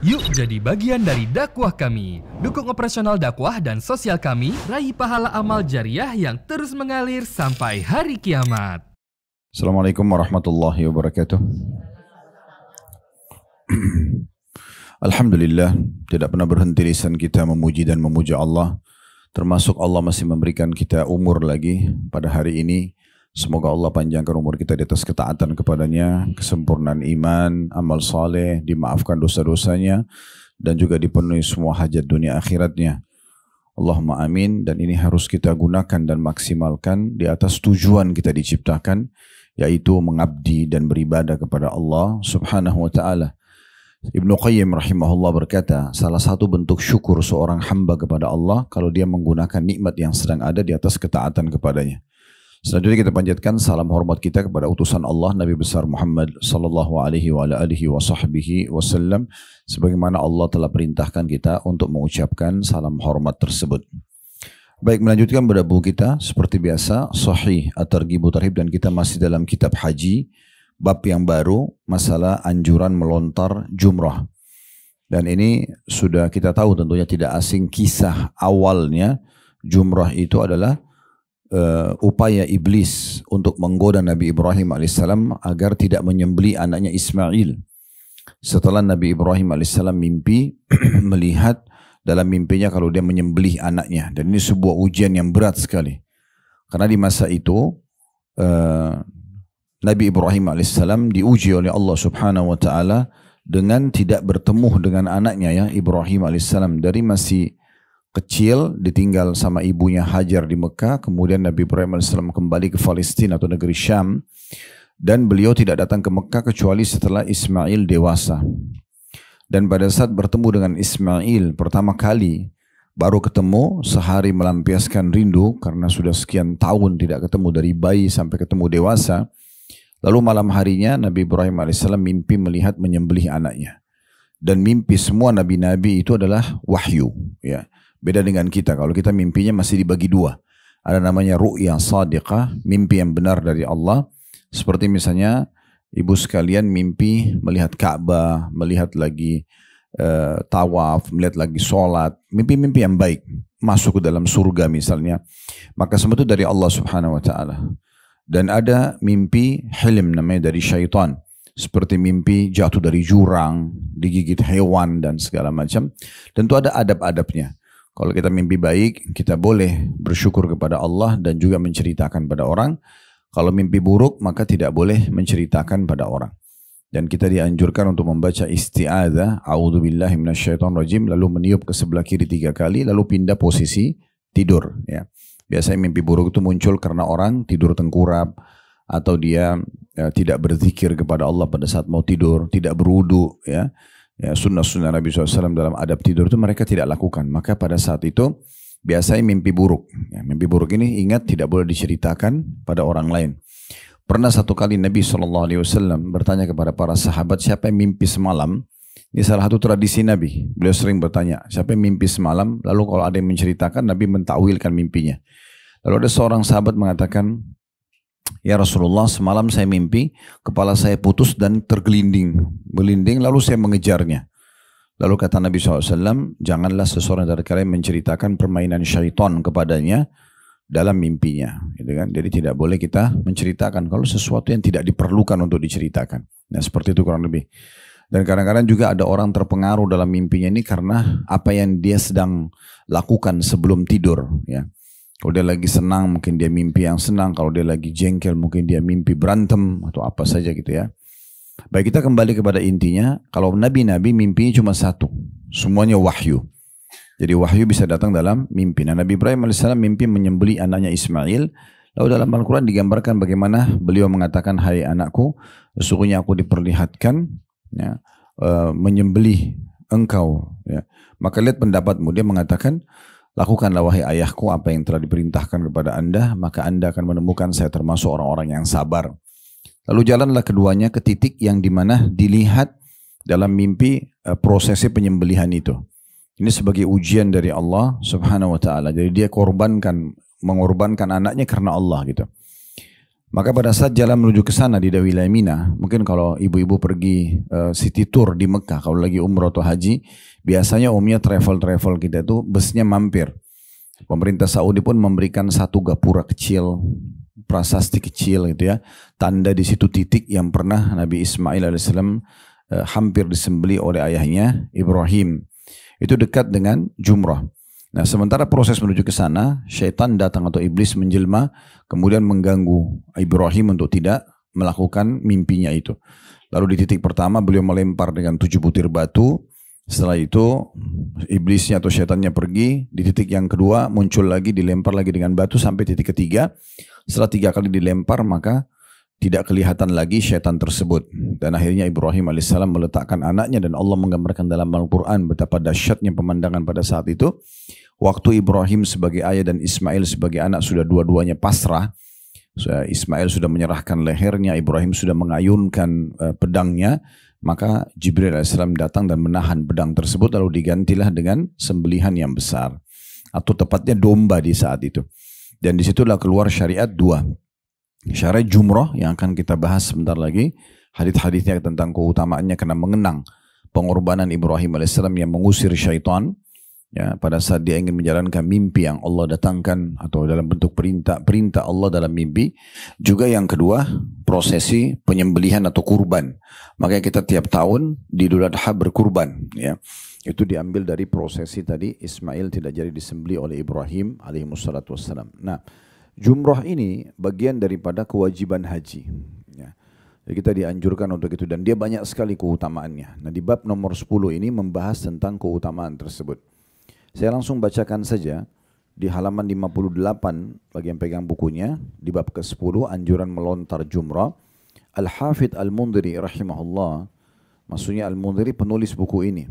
Yuk jadi bagian dari dakwah kami. Dukung operasional dakwah dan sosial kami, raih pahala amal jariah yang terus mengalir sampai hari kiamat. Assalamualaikum warahmatullahi wabarakatuh. Alhamdulillah, tidak pernah berhenti lisan kita memuji dan memuja Allah. Termasuk Allah masih memberikan kita umur lagi pada hari ini. Semoga Allah panjangkan umur kita di atas ketaatan kepadanya, kesempurnaan iman, amal saleh, dimaafkan dosa-dosanya, dan juga dipenuhi semua hajat dunia akhiratnya. Allahumma amin. Dan ini harus kita gunakan dan maksimalkan di atas tujuan kita diciptakan, yaitu mengabdi dan beribadah kepada Allah subhanahu wa ta'ala. Ibnu Qayyim rahimahullah berkata, salah satu bentuk syukur seorang hamba kepada Allah kalau dia menggunakan nikmat yang sedang ada di atas ketaatan kepadanya. Selanjutnya kita panjatkan salam hormat kita kepada utusan Allah Nabi besar Muhammad sallallahu alaihi wa alihi wa sahbihi wasallam, sebagaimana Allah telah perintahkan kita untuk mengucapkan salam hormat tersebut. Baik, melanjutkan pada buku kita seperti biasa Sahih At-Targhib Tarhib, dan kita masih dalam kitab haji, bab yang baru, masalah anjuran melontar jumrah. Dan ini sudah kita tahu tentunya tidak asing, kisah awalnya jumrah itu adalah upaya iblis untuk menggoda Nabi Ibrahim alaihissalam agar tidak menyembelih anaknya Ismail. Setelah Nabi Ibrahim alaihissalam mimpi melihat dalam mimpinya kalau dia menyembelih anaknya, dan ini sebuah ujian yang berat sekali. Karena di masa itu Nabi Ibrahim alaihissalam diuji oleh Allah subhanahu wa ta'ala dengan tidak bertemu dengan anaknya, ya, Ibrahim alaihissalam. Dari masih kecil ditinggal sama ibunya Hajar di Mekah, kemudian Nabi Ibrahim AS kembali ke Palestina atau negeri Syam, dan beliau tidak datang ke Mekah kecuali setelah Ismail dewasa. Dan pada saat bertemu dengan Ismail pertama kali, baru ketemu sehari melampiaskan rindu karena sudah sekian tahun tidak ketemu, dari bayi sampai ketemu dewasa. Lalu malam harinya Nabi Ibrahim AS mimpi melihat menyembelih anaknya. Dan mimpi semua nabi-nabi itu adalah wahyu, ya. Beda dengan kita, kalau kita mimpinya masih dibagi dua. Ada namanya ru'ya sadiqah, mimpi yang benar dari Allah. Seperti misalnya ibu sekalian mimpi melihat Ka'bah, melihat lagi tawaf, melihat lagi sholat. Mimpi-mimpi yang baik, masuk ke dalam surga misalnya. Maka semua itu dari Allah subhanahu wa ta'ala. Dan ada mimpi hilim namanya dari syaitan. Seperti mimpi jatuh dari jurang, digigit hewan dan segala macam. Tentu ada adab-adabnya. Kalau kita mimpi baik, kita boleh bersyukur kepada Allah dan juga menceritakan pada orang. Kalau mimpi buruk, maka tidak boleh menceritakan pada orang. Dan kita dianjurkan untuk membaca isti'adzah, a'udzubillahi minasyaitonirrajim, lalu meniup ke sebelah kiri 3 kali, lalu pindah posisi tidur. Ya. Biasanya mimpi buruk itu muncul karena orang tidur tengkurap, atau dia tidak berzikir kepada Allah pada saat mau tidur, tidak berwudu, ya. Ya, sunnah-sunnah Nabi SAW dalam adab tidur itu mereka tidak lakukan. Maka pada saat itu biasanya mimpi buruk. Ya, mimpi buruk ini ingat tidak boleh diceritakan pada orang lain. Pernah satu kali Nabi SAW bertanya kepada para sahabat, siapa yang mimpi semalam? Ini salah satu tradisi Nabi. Beliau sering bertanya, siapa yang mimpi semalam? Lalu kalau ada yang menceritakan, Nabi mentakwilkan mimpinya. Lalu ada seorang sahabat mengatakan, ya Rasulullah, semalam saya mimpi kepala saya putus dan tergelinding, melinding, lalu saya mengejarnya. Lalu kata Nabi SAW, janganlah seseorang dari kalian menceritakan permainan syaitan kepadanya dalam mimpinya, gitu kan? Jadi tidak boleh kita menceritakan kalau sesuatu yang tidak diperlukan untuk diceritakan. Nah, seperti itu kurang lebih. Dan kadang-kadang juga ada orang terpengaruh dalam mimpinya ini karena apa yang dia sedang lakukan sebelum tidur, ya. Kalau dia lagi senang, mungkin dia mimpi yang senang. Kalau dia lagi jengkel, mungkin dia mimpi berantem atau apa saja gitu, ya. Baik, kita kembali kepada intinya. Kalau nabi-nabi mimpinya cuma satu. Semuanya wahyu. Jadi wahyu bisa datang dalam mimpi. Nah, Nabi Ibrahim AS mimpi menyembelih anaknya Ismail. Lalu dalam Al-Quran digambarkan bagaimana beliau mengatakan, hai anakku, sesungguhnya aku diperlihatkan, ya, menyembelih engkau. Ya. Maka lihat pendapatmu. Dia mengatakan, lakukanlah wahai ayahku apa yang telah diperintahkan kepada anda, maka anda akan menemukan saya termasuk orang-orang yang sabar. Lalu jalanlah keduanya ke titik yang dimana dilihat dalam mimpi prosesi penyembelihan itu. Ini sebagai ujian dari Allah subhanahu wa ta'ala. Jadi dia mengorbankan anaknya karena Allah gitu. Maka pada saat jalan menuju ke sana di wilayah Mina, mungkin kalau ibu-ibu pergi city tour di Mekah, kalau lagi umroh atau haji, biasanya umumnya travel kita itu busnya mampir. Pemerintah Saudi pun memberikan satu gapura kecil, prasasti kecil gitu ya, tanda di situ titik yang pernah Nabi Ismail alaihissalam hampir disembelih oleh ayahnya Ibrahim. Itu dekat dengan Jumrah. Nah, sementara proses menuju ke sana, syaitan datang atau iblis menjelma, kemudian mengganggu Ibrahim untuk tidak melakukan mimpinya itu. Lalu di titik pertama beliau melempar dengan 7 butir batu. Setelah itu iblisnya atau syaitannya pergi. Di titik yang kedua muncul lagi, dilempar lagi dengan batu sampai titik ketiga. Setelah 3 kali dilempar maka tidak kelihatan lagi syaitan tersebut. Dan akhirnya Ibrahim alaihissalam meletakkan anaknya, dan Allah menggambarkan dalam Al-Quran betapa dahsyatnya pemandangan pada saat itu. Waktu Ibrahim sebagai ayah dan Ismail sebagai anak sudah dua-duanya pasrah. Ismail sudah menyerahkan lehernya, Ibrahim sudah mengayunkan pedangnya. Maka Jibril alaihissalam datang dan menahan pedang tersebut, lalu digantilah dengan sembelihan yang besar. Atau tepatnya domba di saat itu. Dan disitulah keluar syariat 2. Syariat Jumrah yang akan kita bahas sebentar lagi. Hadits-haditsnya tentang keutamaannya karena mengenang pengorbanan Ibrahim alaihissalam yang mengusir syaitan. Ya, pada saat dia ingin menjalankan mimpi yang Allah datangkan atau dalam bentuk perintah Allah dalam mimpi. Juga yang kedua, prosesi penyembelihan atau kurban. Makanya kita tiap tahun di Idul Adha berkurban. Ya. Itu diambil dari prosesi tadi, Ismail tidak jadi disembelih oleh Ibrahim alaihissalatu wassalam. Nah, Jumrah ini bagian daripada kewajiban haji. Ya. Jadi kita dianjurkan untuk itu, dan dia banyak sekali keutamaannya. Nah, di bab nomor 10 ini membahas tentang keutamaan tersebut. Saya langsung bacakan saja di halaman 58 bagi yang pegang bukunya, di bab ke-10 anjuran melontar jumrah. Al-Hafidh Al-Mundhiri rahimahullah, maksudnya Al-Mundhiri penulis buku ini.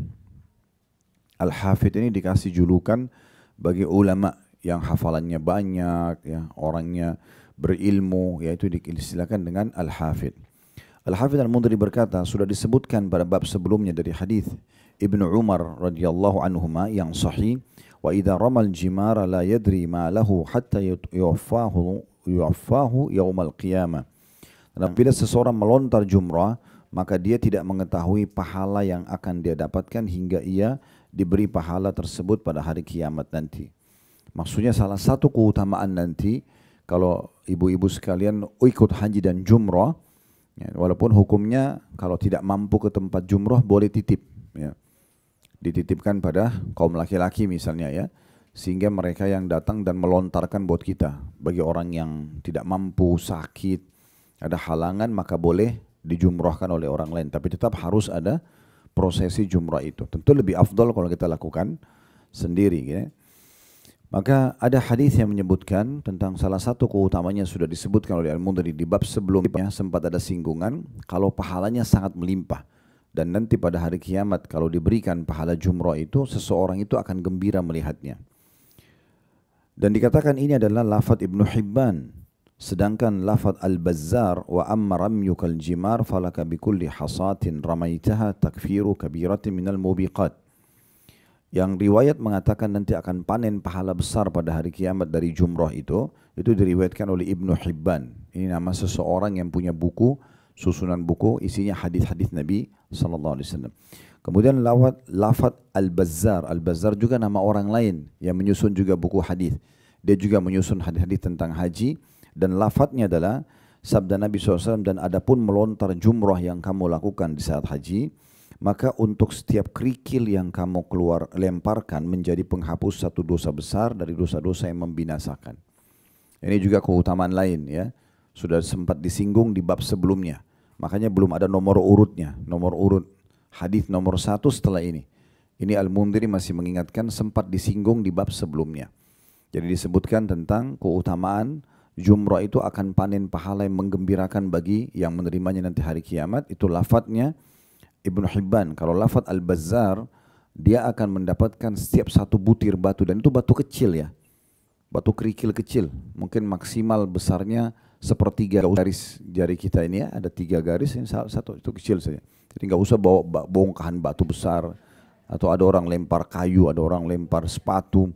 Al-Hafidh ini dikasih julukan bagi ulama yang hafalannya banyak, ya, orangnya berilmu, yaitu disilakan dengan Al-Hafidh. Al-Hafidh Al-Mundhiri berkata, sudah disebutkan pada bab sebelumnya dari hadis Ibnu Umar radhiyallahu anhuma yang sahih, wa idza ramal jimara la yadri ma lahu hatta yuwaffahu yaumal qiyamah. Dan bila seseorang melontar jumrah, maka dia tidak mengetahui pahala yang akan dia dapatkan hingga ia diberi pahala tersebut pada hari kiamat nanti. Maksudnya salah satu keutamaan nanti kalau ibu-ibu sekalian ikut haji dan jumrah, ya, walaupun hukumnya kalau tidak mampu ke tempat jumrah boleh titip, ya. Dititipkan pada kaum laki-laki misalnya, ya, sehingga mereka yang datang dan melontarkan buat kita. Bagi orang yang tidak mampu, sakit, ada halangan, maka boleh dijumrahkan oleh orang lain, tapi tetap harus ada prosesi jumrah itu. Tentu lebih afdal kalau kita lakukan sendiri, ya. Maka ada hadis yang menyebutkan tentang salah satu keutamanya sudah disebutkan oleh Al-Mundhiri di bab sebelumnya, sempat ada singgungan kalau pahalanya sangat melimpah. Dan nanti pada hari kiamat kalau diberikan pahala jumrah itu, seseorang itu akan gembira melihatnya. Dan dikatakan ini adalah lafaz Ibnu Hibban. Sedangkan lafaz Al-Bazzar, wa amma ramyukal jimar falaka bikulli hasatin ramaitaha takfiru kabiratin minal mubiqat. Yang riwayat mengatakan nanti akan panen pahala besar pada hari kiamat dari jumrah itu diriwayatkan oleh Ibnu Hibban. Ini nama seseorang yang punya buku, susunan buku isinya hadis-hadis Nabi sallallahu alaihi wasallam. Kemudian lafaz Al-Bazzar. Al-Bazzar juga nama orang lain yang menyusun juga buku hadis. Dia juga menyusun hadis-hadis tentang haji, dan lafaznya adalah sabda Nabi SAW, dan adapun melontar jumrah yang kamu lakukan di saat haji, maka untuk setiap kerikil yang kamu lemparkan menjadi penghapus satu dosa besar dari dosa-dosa yang membinasakan. Ini juga keutamaan lain, ya. Sudah sempat disinggung di bab sebelumnya. Makanya belum ada nomor urutnya, nomor urut hadis nomor 1 setelah ini. Ini Al-Mundhiri masih mengingatkan sempat disinggung di bab sebelumnya. Jadi disebutkan tentang keutamaan jumrah itu akan panen pahala yang menggembirakan bagi yang menerimanya nanti hari kiamat. Itu lafadznya Ibnu Hibban. Kalau lafadz Al-Bazzar, dia akan mendapatkan setiap satu butir batu, dan itu batu kecil, ya. Batu kerikil kecil, mungkin maksimal besarnya sepertiga garis jari kita ini, ya. Ada 3 garis, ini satu, itu kecil saja. Jadi nggak usah bawa bongkahan batu besar, atau ada orang lempar kayu, ada orang lempar sepatu.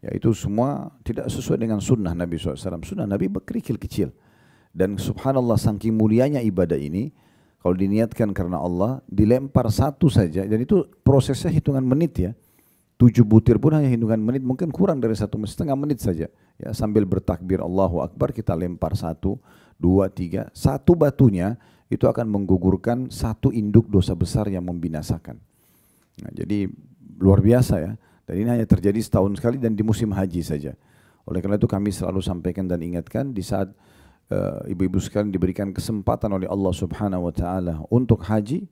Ya, itu semua tidak sesuai dengan sunnah Nabi SAW. Sunnah Nabi berkerikil kecil. Dan subhanallah saking mulianya ibadah ini, kalau diniatkan karena Allah, dilempar satu saja, dan itu prosesnya hitungan menit ya. 7 butir pun hanya hitungan menit, mungkin kurang dari 1,5 menit saja. Ya, sambil bertakbir Allahu Akbar kita lempar 1, 2, 3. Satu batunya itu akan menggugurkan 1 induk dosa besar yang membinasakan. Nah, jadi luar biasa ya. Dan ini hanya terjadi setahun sekali dan di musim haji saja. Oleh karena itu kami selalu sampaikan dan ingatkan di saat ibu-ibu sekalian diberikan kesempatan oleh Allah Subhanahu wa taala untuk haji,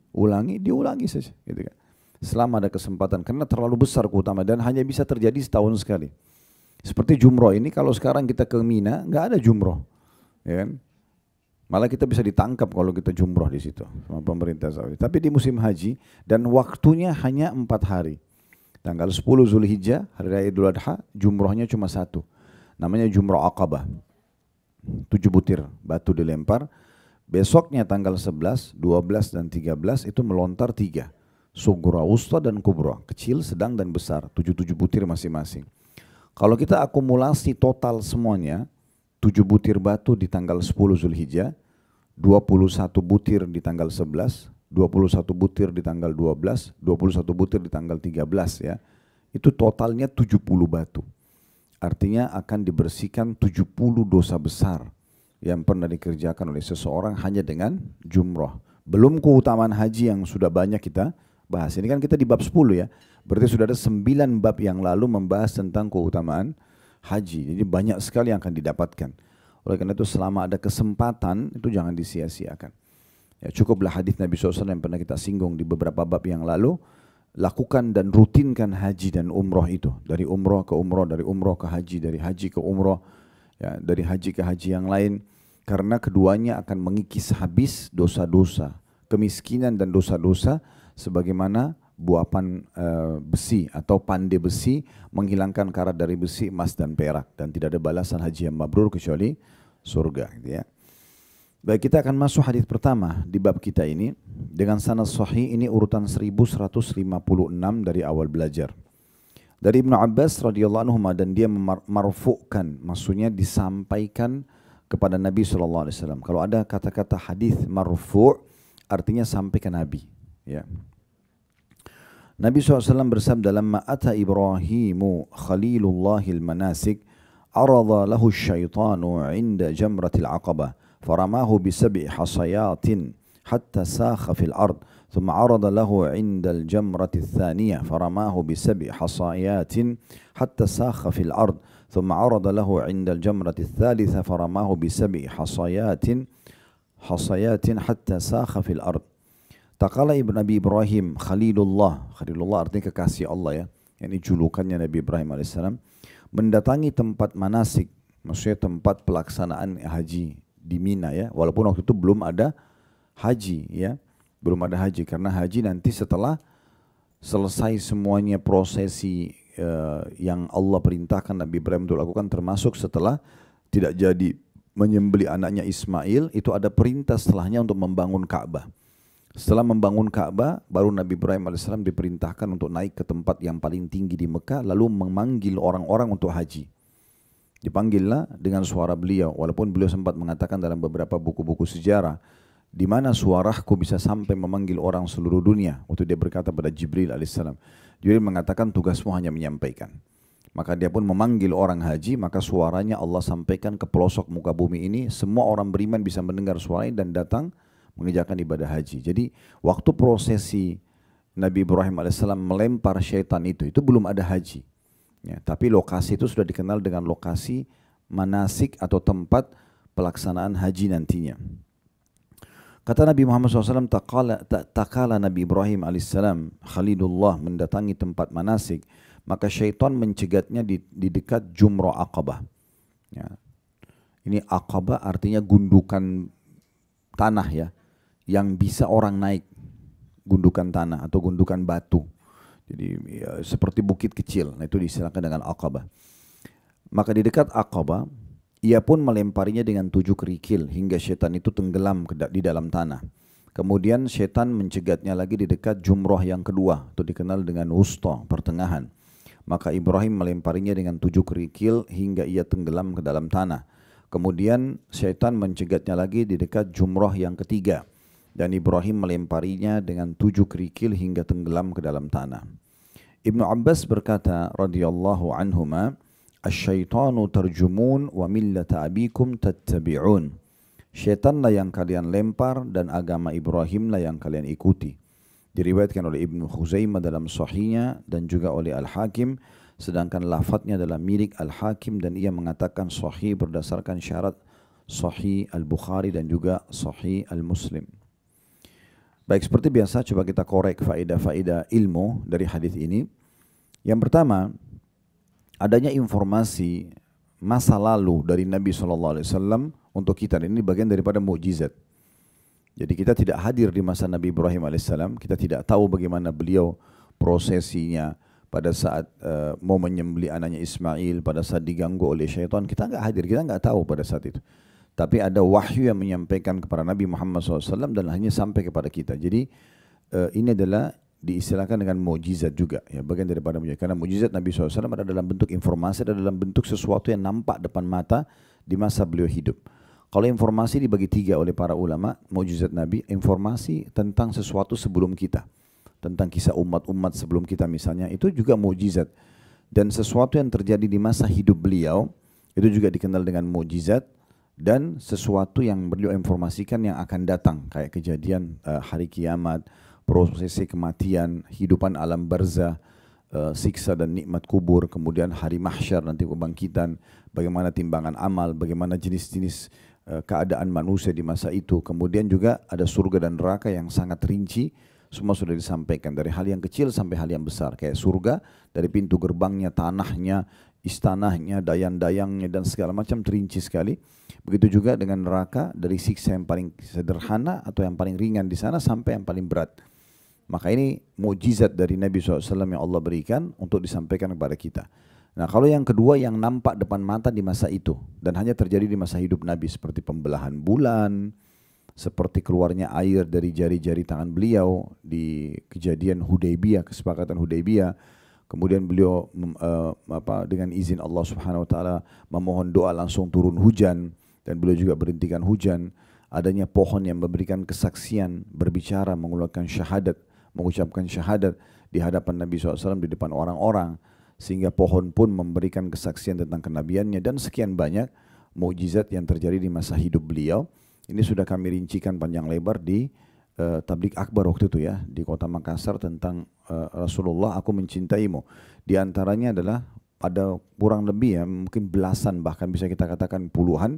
diulangi saja gitu kan. Selama ada kesempatan, karena terlalu besar keutamaan dan hanya bisa terjadi setahun sekali. Seperti jumroh ini, kalau sekarang kita ke Mina nggak ada jumroh, ya kan? Malah kita bisa ditangkap kalau kita jumroh di situ sama pemerintah Saudi. Tapi di musim haji dan waktunya hanya 4 hari. Tanggal 10 Zulhijjah, hari raya Idul Adha, jumrohnya cuma 1. Namanya jumroh Aqabah. 7 butir batu dilempar. Besoknya tanggal 11, 12 dan 13 itu melontar 3. Sughra, wusta dan kubra, kecil, sedang dan besar, 7 butir masing-masing. Kalau kita akumulasi total semuanya, 7 butir batu di tanggal 10 Zulhijjah, 21 butir di tanggal 11, 21 butir di tanggal 12, 21 butir di tanggal 13 ya. Itu totalnya 70 batu. Artinya akan dibersihkan 70 dosa besar yang pernah dikerjakan oleh seseorang hanya dengan jumroh. Belum keutamaan haji yang sudah banyak kita bahas. Ini kan kita di bab 10 ya. Berarti sudah ada 9 bab yang lalu membahas tentang keutamaan haji. Jadi banyak sekali yang akan didapatkan. Oleh karena itu selama ada kesempatan itu jangan disia-siakan. Ya, cukuplah hadis Nabi SAW yang pernah kita singgung di beberapa bab yang lalu. Lakukan dan rutinkan haji dan umroh itu. Dari umroh ke umroh, dari umroh ke haji, dari haji ke umroh, ya, dari haji ke haji yang lain. Karena keduanya akan mengikis habis dosa-dosa, kemiskinan dan dosa-dosa, sebagaimana buapan besi atau pandai besi menghilangkan karat dari besi, emas dan perak, dan tidak ada balasan haji yang mabrur kecuali surga gitu ya. Baik, kita akan masuk hadis pertama di bab kita ini dengan sanad sahih. Ini urutan 1156 dari awal belajar. Dari Ibnu Abbas radhiyallahu anhu, dan dia marfu'kan, maksudnya disampaikan kepada Nabi SAW. Kalau ada kata-kata hadis marfu' artinya sampai ke Nabi. Ya. Nabi SAW bersabda, "Lamma ata Ibrahimu khalilullahil manasik, arada lahu syaitanu inda jamratil aqabah, faramahu bisab'i hasayatin hatta sakha fil ard, thumma arada lahu inda al-jamratil thaniyah, faramahu bisab'i hasayatin hatta sakha fil ard, thumma arada lahu inda al-jamratil thalitha, faramahu bisab'i hasayatin hatta sakha fil ard." Takala Nabi Ibrahim Khalilullah artinya kekasih Allah ya, ini julukannya Nabi Ibrahim alaihissalam, mendatangi tempat manasik, maksudnya tempat pelaksanaan haji di Mina ya, walaupun waktu itu belum ada haji ya, belum ada haji, karena haji nanti setelah selesai semuanya prosesi yang Allah perintahkan Nabi Ibrahim untuk lakukan, termasuk setelah tidak jadi menyembelih anaknya Ismail, itu ada perintah setelahnya untuk membangun Ka'bah. Setelah membangun Ka'bah, baru Nabi Ibrahim AS diperintahkan untuk naik ke tempat yang paling tinggi di Mekah, lalu memanggil orang-orang untuk haji. Dipanggillah dengan suara beliau, walaupun beliau sempat mengatakan dalam beberapa buku-buku sejarah, di mana suaraku bisa sampai memanggil orang seluruh dunia. Waktu dia berkata pada Jibril AS. Jibril mengatakan tugasmu hanya menyampaikan. Maka dia pun memanggil orang haji, maka suaranya Allah sampaikan ke pelosok muka bumi ini, semua orang beriman bisa mendengar suaranya dan datang mengerjakan ibadah haji. Jadi waktu prosesi Nabi Ibrahim AS melempar syaitan itu belum ada haji. Ya, tapi lokasi itu sudah dikenal dengan lokasi manasik atau tempat pelaksanaan haji nantinya. Kata Nabi Muhammad SAW, takala Nabi Ibrahim AS Khalilullah mendatangi tempat manasik, maka syaitan mencegatnya di dekat Jumrah Aqabah. Ya. Ini Aqabah artinya gundukan tanah ya, yang bisa orang naik, gundukan tanah atau gundukan batu. Jadi ya, seperti bukit kecil, nah itu diistilahkan dengan Aqabah. Maka di dekat Aqabah, ia pun melemparinya dengan 7 kerikil hingga syaitan itu tenggelam di dalam tanah. Kemudian syaitan mencegatnya lagi di dekat jumrah yang kedua, itu dikenal dengan wusta, pertengahan. Maka Ibrahim melemparinya dengan 7 kerikil hingga ia tenggelam ke dalam tanah. Kemudian syaitan mencegatnya lagi di dekat jumrah yang ketiga. Dan Ibrahim melemparinya dengan 7 kerikil hingga tenggelam ke dalam tanah. Ibnu Abbas berkata radhiyallahu anhuma, "Asy-syaitanu tarjumun wa millata abikum tattabi'un." Syaitanlah yang kalian lempar dan agama Ibrahimlah yang kalian ikuti. Diriwayatkan oleh Ibnu Khuzaimah dalam Sahihnya dan juga oleh Al-Hakim, sedangkan lafadznya adalah milik Al-Hakim dan ia mengatakan sahih berdasarkan syarat Sahih Al-Bukhari dan juga Sahih Al-Muslim. Baik, seperti biasa coba kita korek faedah-faedah ilmu dari hadis ini. Yang pertama, adanya informasi masa lalu dari Nabi SAW untuk kita. Ini bagian daripada mukjizat. Jadi kita tidak hadir di masa Nabi Ibrahim AS, kita tidak tahu bagaimana beliau prosesinya pada saat mau menyembelih anaknya Ismail, pada saat diganggu oleh syaitan, kita nggak hadir, kita nggak tahu pada saat itu. Tapi ada wahyu yang menyampaikan kepada Nabi Muhammad SAW dan hanya sampai kepada kita. Jadi ini adalah diistilahkan dengan mukjizat juga, ya, bagian daripada mukjizat. Karena mukjizat Nabi SAW ada dalam bentuk informasi, ada dalam bentuk sesuatu yang nampak depan mata di masa beliau hidup. Kalau informasi dibagi 3 oleh para ulama, mukjizat Nabi, informasi tentang sesuatu sebelum kita, tentang kisah umat-umat sebelum kita misalnya, itu juga mukjizat. Dan sesuatu yang terjadi di masa hidup beliau, itu juga dikenal dengan mukjizat. Dan sesuatu yang beliau informasikan yang akan datang, kayak kejadian hari kiamat, prosesi kematian, hidupan alam barzah, siksa dan nikmat kubur, kemudian hari mahsyar nanti kebangkitan, bagaimana timbangan amal, bagaimana jenis-jenis keadaan manusia di masa itu. Kemudian juga ada surga dan neraka yang sangat rinci, semua sudah disampaikan dari hal yang kecil sampai hal yang besar. Kayak surga dari pintu gerbangnya, tanahnya, istanahnya, dayang-dayangnya dan segala macam terinci sekali. Begitu juga dengan neraka dari siksa yang paling sederhana atau yang paling ringan di sana sampai yang paling berat. Maka ini mukjizat dari Nabi SAW yang Allah berikan untuk disampaikan kepada kita. Nah, kalau yang kedua yang nampak depan mata di masa itu dan hanya terjadi di masa hidup Nabi, seperti pembelahan bulan, seperti keluarnya air dari jari-jari tangan beliau di kejadian Hudaybiyah, kesepakatan Hudaybiyah. Kemudian beliau dengan izin Allah Subhanahu wa taala memohon doa langsung turun hujan dan beliau juga berhentikan hujan. Adanya pohon yang memberikan kesaksian, berbicara, mengeluarkan syahadat, mengucapkan syahadat di hadapan Nabi SAW di depan orang-orang, sehingga pohon pun memberikan kesaksian tentang kenabiannya, dan sekian banyak mukjizat yang terjadi di masa hidup beliau. Ini sudah kami rincikan panjang lebar di tablik akbar waktu itu ya, di kota Makassar, tentang Rasulullah, aku mencintaimu. Di antaranya adalah ada kurang lebih ya, mungkin belasan, bahkan bisa kita katakan puluhan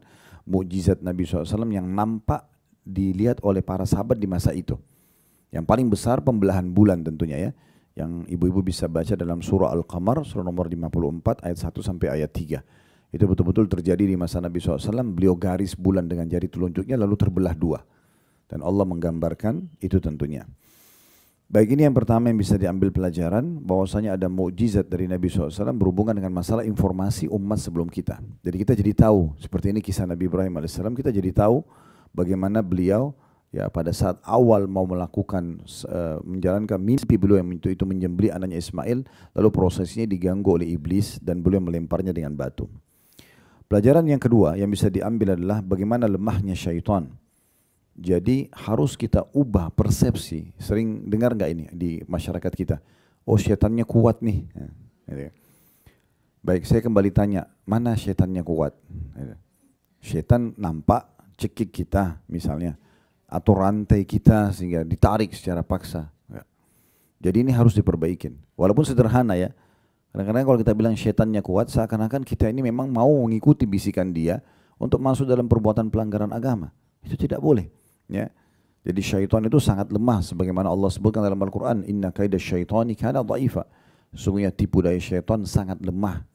mukjizat Nabi SAW yang nampak dilihat oleh para sahabat di masa itu. Yang paling besar pembelahan bulan tentunya ya, yang ibu-ibu bisa baca dalam surah Al-Qamar, surah nomor 54 ayat 1 sampai ayat 3. Itu betul-betul terjadi di masa Nabi SAW, beliau garis bulan dengan jari telunjuknya lalu terbelah 2. Dan Allah menggambarkan itu tentunya. Baik, ini yang pertama yang bisa diambil pelajaran, bahwasanya ada mukjizat dari Nabi SAW berhubungan dengan masalah informasi umat sebelum kita. Jadi kita jadi tahu, seperti ini kisah Nabi Ibrahim AS, kita jadi tahu bagaimana beliau ya pada saat awal mau melakukan menjalankan mimpi beliau yang itu menyembelih anaknya Ismail, lalu prosesnya diganggu oleh iblis dan beliau melemparnya dengan batu. Pelajaran yang kedua yang bisa diambil adalah bagaimana lemahnya syaitan. Jadi harus kita ubah persepsi. Sering dengar nggak ini di masyarakat kita? Oh, syaitannya kuat nih. Baik, saya kembali tanya, mana syaitannya kuat? Syaitan nampak cekik kita misalnya, atau rantai kita sehingga ditarik secara paksa. Jadi ini harus diperbaikin. Walaupun sederhana ya. Kadang-kadang kalau kita bilang syaitannya kuat, seakan-akan kita ini memang mau mengikuti bisikan dia untuk masuk dalam perbuatan pelanggaran agama. Itu tidak boleh. Ya, jadi syaitan itu sangat lemah, sebagaimana Allah sebutkan dalam Al-Quran, Inna kaida syaitani kana dha'ifa. Sungguhnya tipu daya syaitan sangat lemah.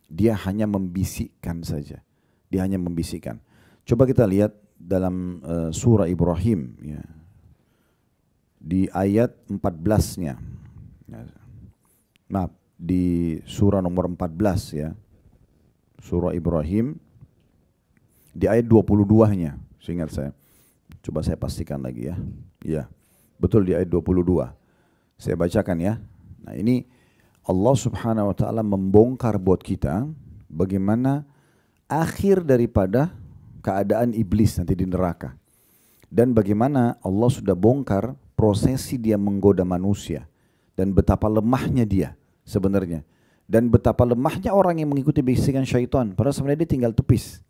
Dia hanya membisikkan saja. Dia hanya membisikkan. Coba kita lihat dalam surah Ibrahim ya, di ayat 14-nya. Maaf, di surah nomor 14 ya. Surah Ibrahim di ayat 22-nya, seingat saya. Coba saya pastikan lagi ya. Ya, betul di ayat 22. Saya bacakan ya. Nah, ini Allah Subhanahu wa taala membongkar buat kita bagaimana akhir daripada keadaan iblis nanti di neraka. Dan bagaimana Allah sudah bongkar prosesi dia menggoda manusia. Dan betapa lemahnya dia sebenarnya. Dan betapa lemahnya orang yang mengikuti bisikan syaitan. Padahal sebenarnya dia tinggal tepis.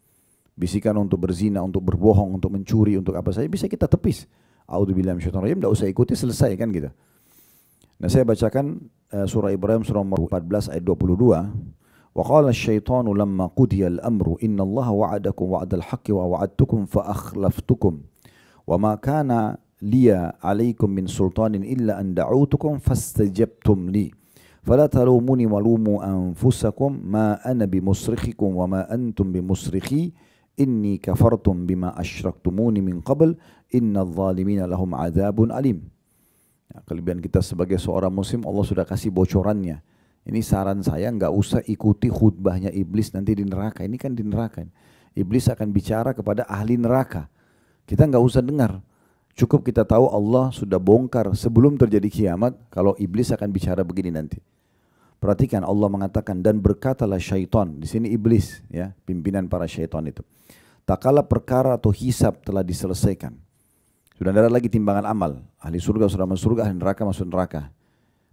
Bisikan untuk berzina, untuk berbohong, untuk mencuri, untuk apa saja bisa kita tepis. A'udzubillahi minasyaitonir rajim, tidak usah ikuti, selesai kan gitu. Nah saya bacakan surah Ibrahim surah nomor 14 ayat 22. Wa qala asy-syaitanu lamma qudiya al-amru innallaha wa'adakum wa'dal haqqi wa wa'adtukum fa akhlaftukum. Wa ma kana liya 'alaikum min sultanin illa an da'utukum fastajabtum li. Fala talumuni walumu anfusakum ma ana bimusrikhikum wa ma antum bimusrikhi inni kafartum bima asyraktumuni min qabl innadh zalimina lahum 'adzabun alim. Ya, kelebihan kita sebagai seorang muslim Allah sudah kasih bocorannya. Ini saran saya, nggak usah ikuti khutbahnya iblis nanti di neraka. Ini kan di neraka. Iblis akan bicara kepada ahli neraka. Kita nggak usah dengar. Cukup kita tahu Allah sudah bongkar sebelum terjadi kiamat kalau iblis akan bicara begini nanti. Perhatikan Allah mengatakan dan berkatalah syaitan. Di sini iblis, ya, pimpinan para syaitan itu. Tak kala perkara atau hisab telah diselesaikan. Sudah tidak ada lagi timbangan amal. Ahli surga sudah masuk surga, ahli neraka masuk neraka.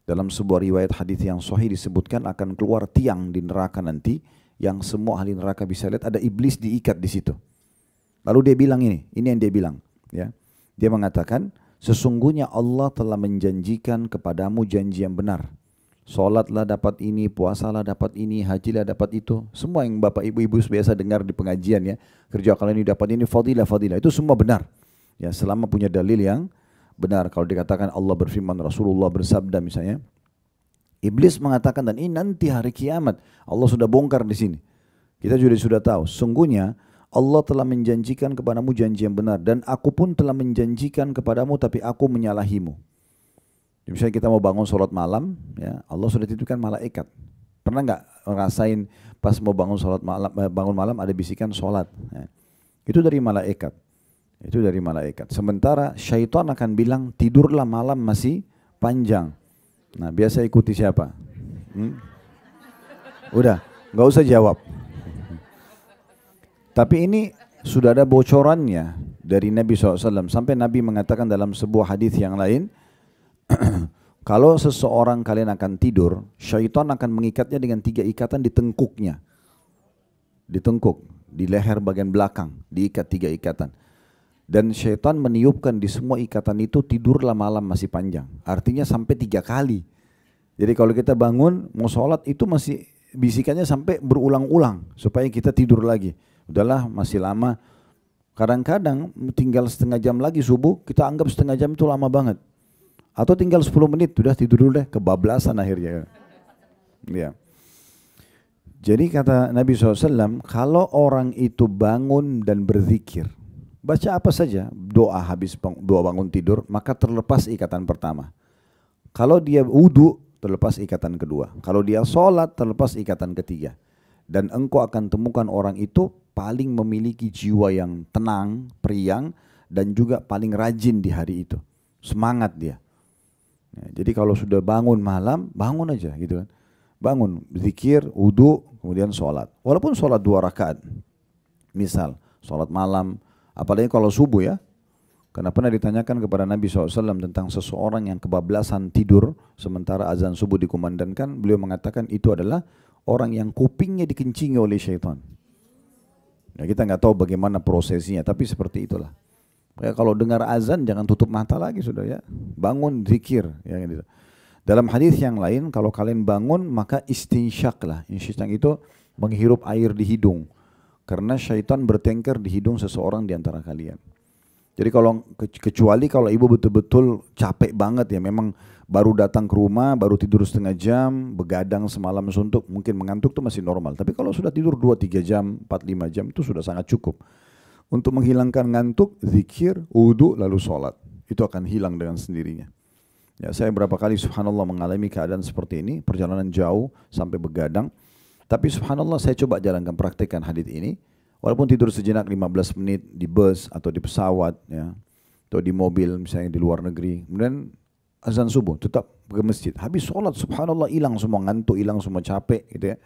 Dalam sebuah riwayat hadis yang sahih disebutkan akan keluar tiang di neraka nanti yang semua ahli neraka bisa lihat ada iblis diikat di situ. Lalu dia bilang ini yang dia bilang, ya. Dia mengatakan, sesungguhnya Allah telah menjanjikan kepadamu janji yang benar. Salatlah dapat ini, puasalah dapat ini, hajilah dapat itu. Semua yang bapak ibu biasa dengar di pengajian, ya. Kerja kalian ini dapat ini, fadilah. Itu semua benar. Ya, selama punya dalil yang benar. Kalau dikatakan Allah berfirman, Rasulullah bersabda misalnya, iblis mengatakan dan ini nanti hari kiamat Allah sudah bongkar di sini. Kita juga sudah tahu, sungguhnya Allah telah menjanjikan kepadamu janji yang benar dan aku pun telah menjanjikan kepadamu tapi aku menyalahimu. Misalnya kita mau bangun sholat malam, ya Allah sudah titipkan malaikat. Pernah nggak ngerasain pas mau bangun malam ada bisikan sholat? Ya. Itu dari malaikat. Itu dari malaikat. Sementara syaitan akan bilang tidurlah malam masih panjang. Nah biasa ikuti siapa? Udah, nggak usah jawab. Tapi ini sudah ada bocorannya dari Nabi SAW. Sampai Nabi mengatakan dalam sebuah hadis yang lain, kalau seseorang kalian akan tidur, syaitan akan mengikatnya dengan 3 ikatan di tengkuknya. Di tengkuk, di leher bagian belakang, diikat 3 ikatan. Dan syaitan meniupkan di semua ikatan itu tidurlah malam masih panjang. Artinya sampai 3 kali. Jadi kalau kita bangun mau sholat itu masih bisikannya sampai berulang-ulang supaya kita tidur lagi. Udahlah masih lama. Kadang-kadang tinggal setengah jam lagi subuh kita anggap setengah jam itu lama banget. Atau tinggal 10 menit sudah tidur dulu deh, kebablasan akhirnya. Ya. Jadi kata Nabi SAW, kalau orang itu bangun dan berzikir, baca apa saja, doa habis doa bangun tidur, maka terlepas ikatan pertama. Kalau dia wudu, terlepas ikatan kedua. Kalau dia sholat, terlepas ikatan ketiga. Dan engkau akan temukan orang itu paling memiliki jiwa yang tenang, periang, dan juga paling rajin di hari itu. Semangat dia. Ya, jadi kalau sudah bangun malam, bangun aja gitu kan. Bangun, zikir, wudu, kemudian sholat. Walaupun sholat 2 rakaat. Misal, sholat malam, apalagi kalau subuh ya. Karena pernah ditanyakan kepada Nabi SAW tentang seseorang yang kebablasan tidur sementara azan subuh dikumandangkan. Beliau mengatakan itu adalah orang yang kupingnya dikencingi oleh syaitan. Ya, kita nggak tahu bagaimana prosesnya, tapi seperti itulah. Ya, kalau dengar azan jangan tutup mata lagi sudah ya. Bangun zikir. Ya, gitu. Dalam hadis yang lain, kalau kalian bangun maka istinsyak lah. Istinsyak itu menghirup air di hidung. Karena syaitan bertengkar di hidung seseorang di antara kalian. Jadi kalau kecuali kalau ibu betul-betul capek banget ya, memang baru datang ke rumah, baru tidur setengah jam, begadang semalam suntuk, mungkin mengantuk itu masih normal. Tapi kalau sudah tidur 2-3 jam, 4-5 jam itu sudah sangat cukup. Untuk menghilangkan ngantuk, zikir, wudu, lalu sholat. Itu akan hilang dengan sendirinya. Ya, saya berapa kali subhanallah mengalami keadaan seperti ini, perjalanan jauh sampai begadang. Tapi subhanallah saya coba jalankan praktekkan hadits ini. Walaupun tidur sejenak 15 menit di bus atau di pesawat ya, atau di mobil misalnya di luar negeri. Kemudian azan subuh tetap ke masjid. Habis sholat subhanallah hilang semua ngantuk, hilang semua capek gitu ya.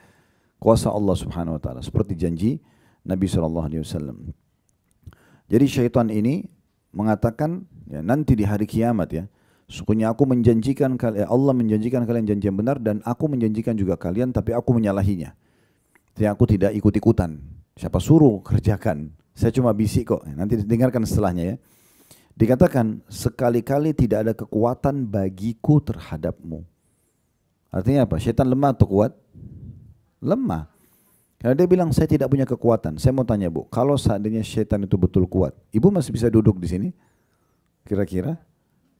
Kuasa Allah subhanahu wa ta'ala. Seperti janji Nabi SAW. Jadi syaitan ini mengatakan ya, nanti di hari kiamat ya, sesungguhnya aku menjanjikan kalian, Allah menjanjikan kalian janji yang benar dan aku menjanjikan juga kalian, tapi aku menyalahinya. Jadi aku tidak ikut-ikutan. Siapa suruh kerjakan? Saya cuma bisik kok. Nanti dengarkan setelahnya ya. Dikatakan sekali-kali tidak ada kekuatan bagiku terhadapmu. Artinya apa? Syaitan lemah atau kuat? Lemah. Karena dia bilang saya tidak punya kekuatan. Saya mau tanya Bu, kalau seandainya syaitan itu betul kuat, Ibu masih bisa duduk di sini? Kira-kira?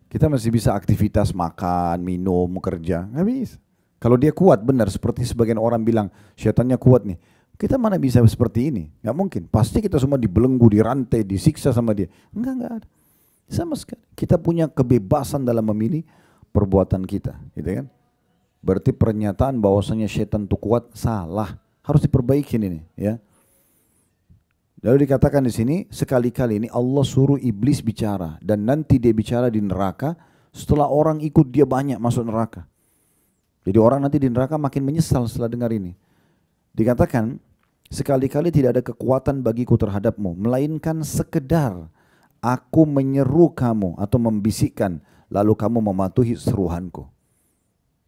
Kita masih bisa aktivitas makan, minum, kerja? Nggak bisa. Kalau dia kuat benar, seperti sebagian orang bilang syaitannya kuat nih. Kita mana bisa seperti ini? Nggak mungkin. Pasti kita semua dibelenggu, dirantai, disiksa sama dia. Enggak ada. Sama sekali. Kita punya kebebasan dalam memilih perbuatan kita, gitu kan? Berarti pernyataan bahwasanya syaitan itu kuat salah, harus diperbaiki ini, ya. Lalu dikatakan di sini sekali-kali ini Allah suruh iblis bicara dan nanti dia bicara di neraka. Setelah orang ikut dia banyak masuk neraka. Jadi orang nanti di neraka makin menyesal setelah dengar ini. Dikatakan sekali-kali tidak ada kekuatan bagiku terhadapmu, melainkan sekedar aku menyeru kamu atau membisikkan, lalu kamu mematuhi seruanku.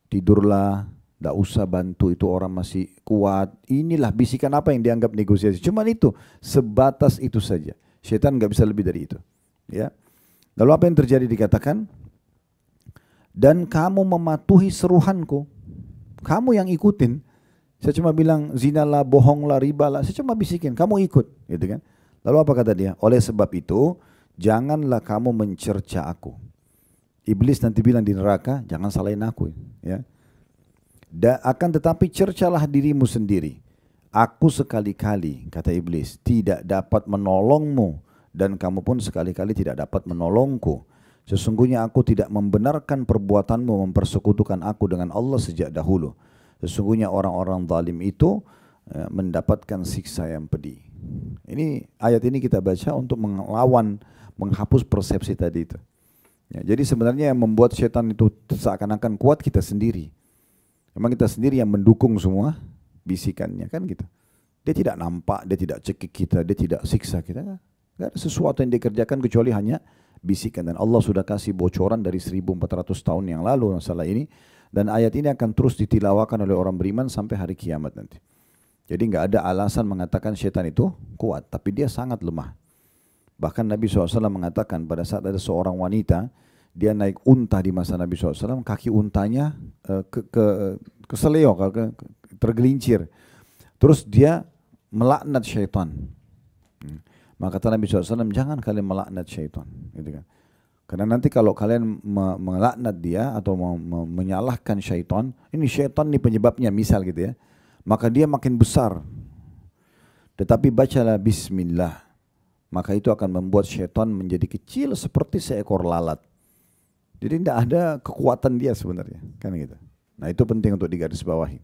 Tidurlah, tidak usah bantu itu orang masih kuat. Inilah bisikan apa yang dianggap negosiasi. Cuman itu, sebatas itu saja. Syaitan nggak bisa lebih dari itu. Ya. Lalu apa yang terjadi dikatakan? Dan kamu mematuhi seruanku. Kamu yang ikutin. Saya cuma bilang zinalah, bohonglah, ribalah. Saya cuma bisikin, kamu ikut, gitu kan? Lalu apa kata dia? Oleh sebab itu, janganlah kamu mencerca aku. Iblis nanti bilang di neraka, jangan salahin aku, ya. Akan tetapi cercalah dirimu sendiri. Aku sekali-kali, kata iblis, tidak dapat menolongmu dan kamu pun sekali-kali tidak dapat menolongku. Sesungguhnya aku tidak membenarkan perbuatanmu mempersekutukan aku dengan Allah sejak dahulu. Sesungguhnya orang-orang zalim itu mendapatkan siksa yang pedih. Ini ayat ini kita baca untuk melawan, menghapus persepsi tadi itu. Ya, jadi sebenarnya yang membuat setan itu seakan-akan kuat kita sendiri. Memang kita sendiri yang mendukung semua bisikannya kan gitu. Dia tidak nampak, dia tidak cekik kita, dia tidak siksa kita. Tidak ada sesuatu yang dikerjakan kecuali hanya bisikan. Dan Allah sudah kasih bocoran dari 1400 tahun yang lalu masalah ini. Dan ayat ini akan terus ditilawakan oleh orang beriman sampai hari kiamat nanti. Jadi nggak ada alasan mengatakan syaitan itu kuat, tapi dia sangat lemah. Bahkan Nabi SAW mengatakan pada saat ada seorang wanita, dia naik unta di masa Nabi SAW, kaki untanya keseleo, tergelincir. Terus dia melaknat syaitan. Maka kata Nabi SAW, jangan kalian melaknat syaitan. Gitu kan. Karena nanti kalau kalian melaknat dia atau menyalahkan syaitan, ini syaitan nih penyebabnya misal gitu ya, maka dia makin besar. Tetapi bacalah bismillah, maka itu akan membuat syaitan menjadi kecil seperti seekor lalat. Jadi tidak ada kekuatan dia sebenarnya, kan gitu. Nah itu penting untuk digarisbawahi.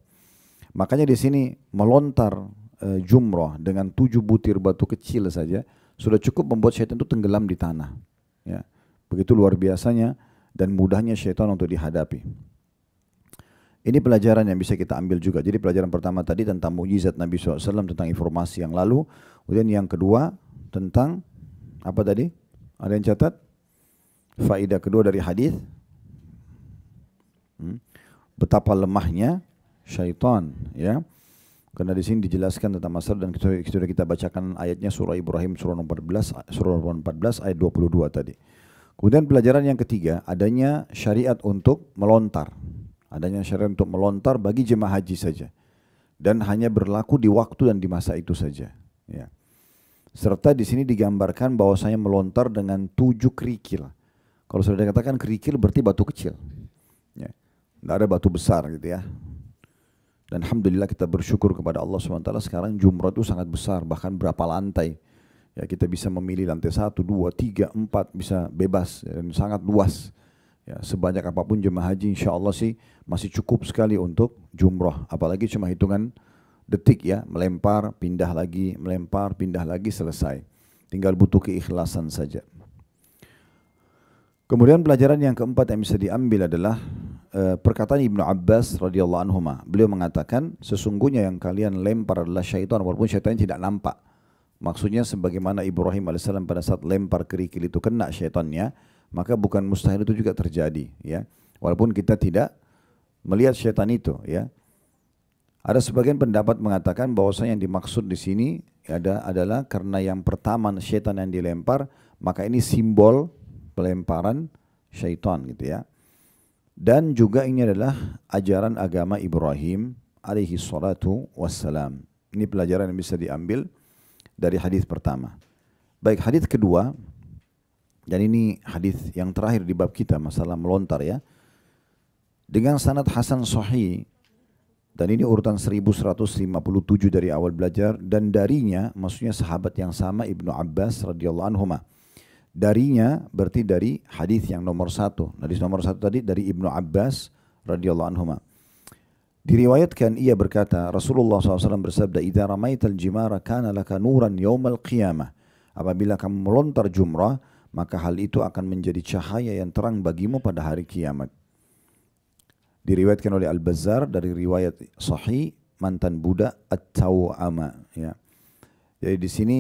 Makanya di sini melontar jumrah dengan 7 butir batu kecil saja sudah cukup membuat syaitan itu tenggelam di tanah. Ya. Begitu luar biasanya dan mudahnya syaitan untuk dihadapi. Ini pelajaran yang bisa kita ambil juga. Jadi pelajaran pertama tadi tentang mukjizat Nabi SAW, tentang informasi yang lalu. Kemudian yang kedua tentang apa tadi? Ada yang catat? Faedah kedua dari hadis. Betapa lemahnya syaitan, ya. Karena di sini dijelaskan tentang masalah dan sudah kita bacakan ayatnya surah Ibrahim surah 14 ayat 22 tadi. Kemudian pelajaran yang ketiga, adanya syariat untuk melontar. Adanya syariat untuk melontar bagi jemaah haji saja. Dan hanya berlaku di waktu dan di masa itu saja. Ya. Serta di sini digambarkan bahwasanya melontar dengan 7 kerikil. Kalau sudah dikatakan kerikil berarti batu kecil. Ya. Tidak ada batu besar gitu ya. Dan alhamdulillah kita bersyukur kepada Allah SWT sekarang jumrah itu sangat besar. Bahkan berapa lantai. Ya, kita bisa memilih lantai 1, 2, 3, 4 bisa bebas dan sangat luas. Ya, sebanyak apapun jemaah haji insya Allah sih masih cukup sekali untuk jumrah. Apalagi cuma hitungan detik ya, melempar, pindah lagi, melempar, pindah lagi, selesai. Tinggal butuh keikhlasan saja. Kemudian pelajaran yang keempat yang bisa diambil adalah perkataan Ibnu Abbas radhiyallahu anhuma. Beliau mengatakan sesungguhnya yang kalian lempar adalah syaitan walaupun syaitan tidak nampak. Maksudnya sebagaimana Ibrahim alaihissalam pada saat lempar kerikil itu kena syaitannya, maka bukan mustahil itu juga terjadi, ya. Walaupun kita tidak melihat syaitan itu, ya. Ada sebagian pendapat mengatakan bahwasanya yang dimaksud di sini adalah karena yang pertama syaitan yang dilempar, maka ini simbol pelemparan syaitan gitu ya. Dan juga ini adalah ajaran agama Ibrahim alaihi salatu wassalam. Ini pelajaran yang bisa diambil dari hadis pertama. Baik, hadis kedua, dan ini hadis yang terakhir di bab kita masalah melontar ya. Dengan sanad hasan sahih, dan ini urutan 1157 dari awal belajar, dan darinya maksudnya sahabat yang sama Ibnu Abbas radhiyallahu anhuma. Darinya berarti dari hadis yang nomor 1. Hadis nomor 1 tadi dari Ibnu Abbas radhiyallahu anhuma. Diriwayatkan ia berkata, Rasulullah SAW bersabda, "Idza ramaital jimara kana laka nuran yaumal qiyamah." Apabila kamu melontar jumrah, maka hal itu akan menjadi cahaya yang terang bagimu pada hari kiamat. Diriwayatkan oleh Al-Bazzar dari riwayat sahih mantan budak At-Taw'ama, ya. Jadi di sini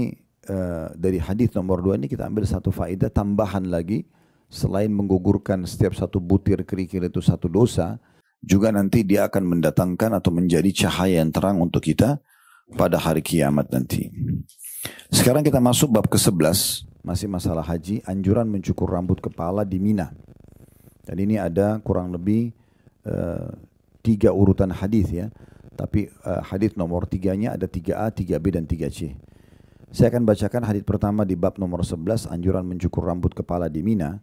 dari hadis nomor 2 ini kita ambil satu faedah tambahan lagi, selain menggugurkan setiap satu butir kerikil itu satu dosa, juga nanti dia akan mendatangkan atau menjadi cahaya yang terang untuk kita pada hari kiamat nanti. Sekarang kita masuk bab ke-11, masih masalah haji, anjuran mencukur rambut kepala di Mina. Dan ini ada kurang lebih 3 urutan hadis ya. Tapi hadis nomor 3-nya ada 3A, 3B dan 3C. Saya akan bacakan hadis pertama di bab nomor 11, anjuran mencukur rambut kepala di Mina.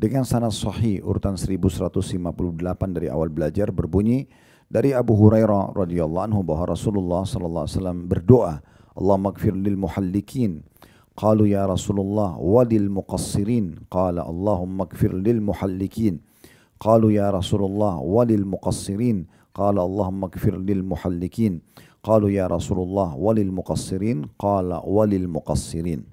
Dengan sanad sahih urutan 1158 dari awal belajar berbunyi dari Abu Hurairah radhiyallahu anhu bahwa Rasulullah sallallahu alaihi wasallam berdoa, "Allahumma ighfir lil muhallikin." Qalu ya Rasulullah walil muqassirin. Qala Allahumma ighfir lil muhallikin. Qalu ya Rasulullah walil muqassirin. Qala Allahumma ighfir lil muhallikin. Qalu ya Rasulullah walil muqassirin. Qala walil muqassirin.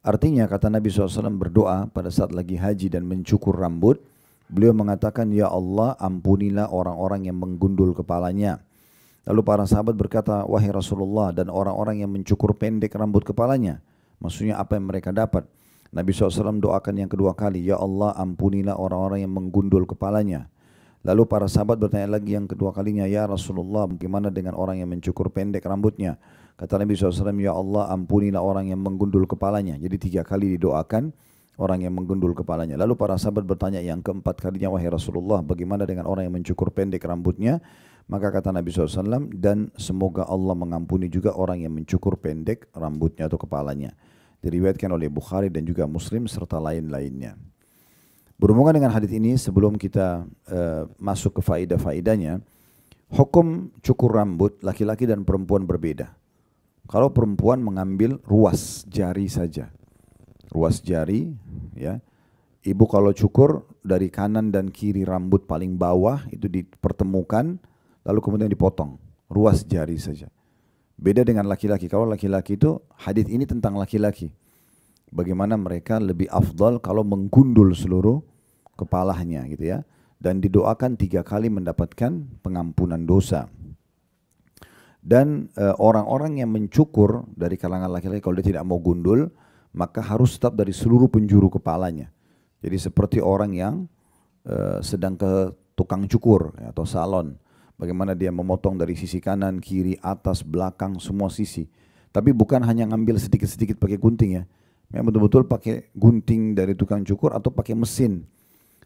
Artinya kata Nabi SAW berdoa pada saat lagi haji dan mencukur rambut, beliau mengatakan, "Ya Allah, ampunilah orang-orang yang menggundul kepalanya." Lalu para sahabat berkata, "Wahai Rasulullah, dan orang-orang yang mencukur pendek rambut kepalanya?" Maksudnya apa yang mereka dapat? Nabi SAW doakan yang kedua kali, "Ya Allah, ampunilah orang-orang yang menggundul kepalanya." Lalu para sahabat bertanya lagi yang kedua kalinya, "Ya Rasulullah, bagaimana dengan orang yang mencukur pendek rambutnya?" Kata Nabi SAW, "Ya Allah, ampunilah orang yang menggundul kepalanya." Jadi 3 kali didoakan orang yang menggundul kepalanya. Lalu para sahabat bertanya yang keempat kalinya, "Wahai Rasulullah, bagaimana dengan orang yang mencukur pendek rambutnya?" Maka kata Nabi SAW, "Dan semoga Allah mengampuni juga orang yang mencukur pendek rambutnya atau kepalanya." Diriwayatkan oleh Bukhari dan juga Muslim serta lain-lainnya. Berhubungan dengan hadis ini, sebelum kita masuk ke faedah-faedahnya, hukum cukur rambut laki-laki dan perempuan berbeda. Kalau perempuan mengambil ruas jari saja, ruas jari, ya. Ibu kalau cukur dari kanan dan kiri rambut paling bawah itu dipertemukan, lalu kemudian dipotong, ruas jari saja. Beda dengan laki-laki. Kalau laki-laki itu, hadis ini tentang laki-laki. Bagaimana mereka lebih afdal kalau menggundul seluruh kepalanya gitu ya. Dan didoakan 3 kali mendapatkan pengampunan dosa. Dan orang-orang yang mencukur dari kalangan laki-laki kalau dia tidak mau gundul, maka harus tetap dari seluruh penjuru kepalanya. Jadi seperti orang yang sedang ke tukang cukur ya, atau salon. Bagaimana dia memotong dari sisi kanan, kiri, atas, belakang, semua sisi. Tapi bukan hanya ngambil sedikit-sedikit pakai gunting ya. Memang betul-betul pakai gunting dari tukang cukur atau pakai mesin.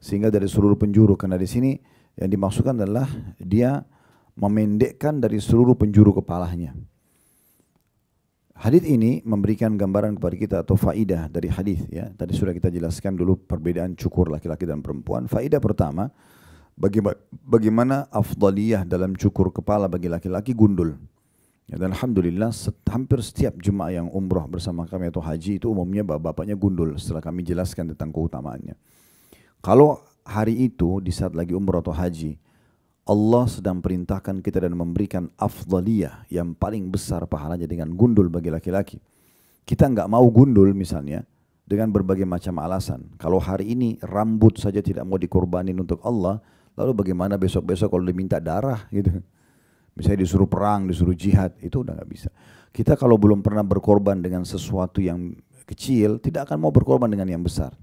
Sehingga dari seluruh penjuru. Karena di sini yang dimaksudkan adalah dia memendekkan dari seluruh penjuru kepalanya. Hadis ini memberikan gambaran kepada kita atau faidah dari hadis ya. Tadi sudah kita jelaskan dulu perbedaan cukur laki-laki dan perempuan. Faidah pertama, bagaimana afdaliyah dalam cukur kepala bagi laki-laki gundul. Ya, dan alhamdulillah hampir setiap jemaah yang umrah bersama kami atau haji itu umumnya bapaknya gundul setelah kami jelaskan tentang keutamaannya. Kalau hari itu di saat lagi umrah atau haji, Allah sedang perintahkan kita dan memberikan afdaliyah yang paling besar pahalanya dengan gundul bagi laki-laki. Kita nggak mau gundul misalnya dengan berbagai macam alasan. Kalau hari ini rambut saja tidak mau dikorbanin untuk Allah, lalu bagaimana besok-besok kalau diminta darah gitu? Misalnya disuruh perang, disuruh jihad, itu udah nggak bisa. Kita kalau belum pernah berkorban dengan sesuatu yang kecil, tidak akan mau berkorban dengan yang besar.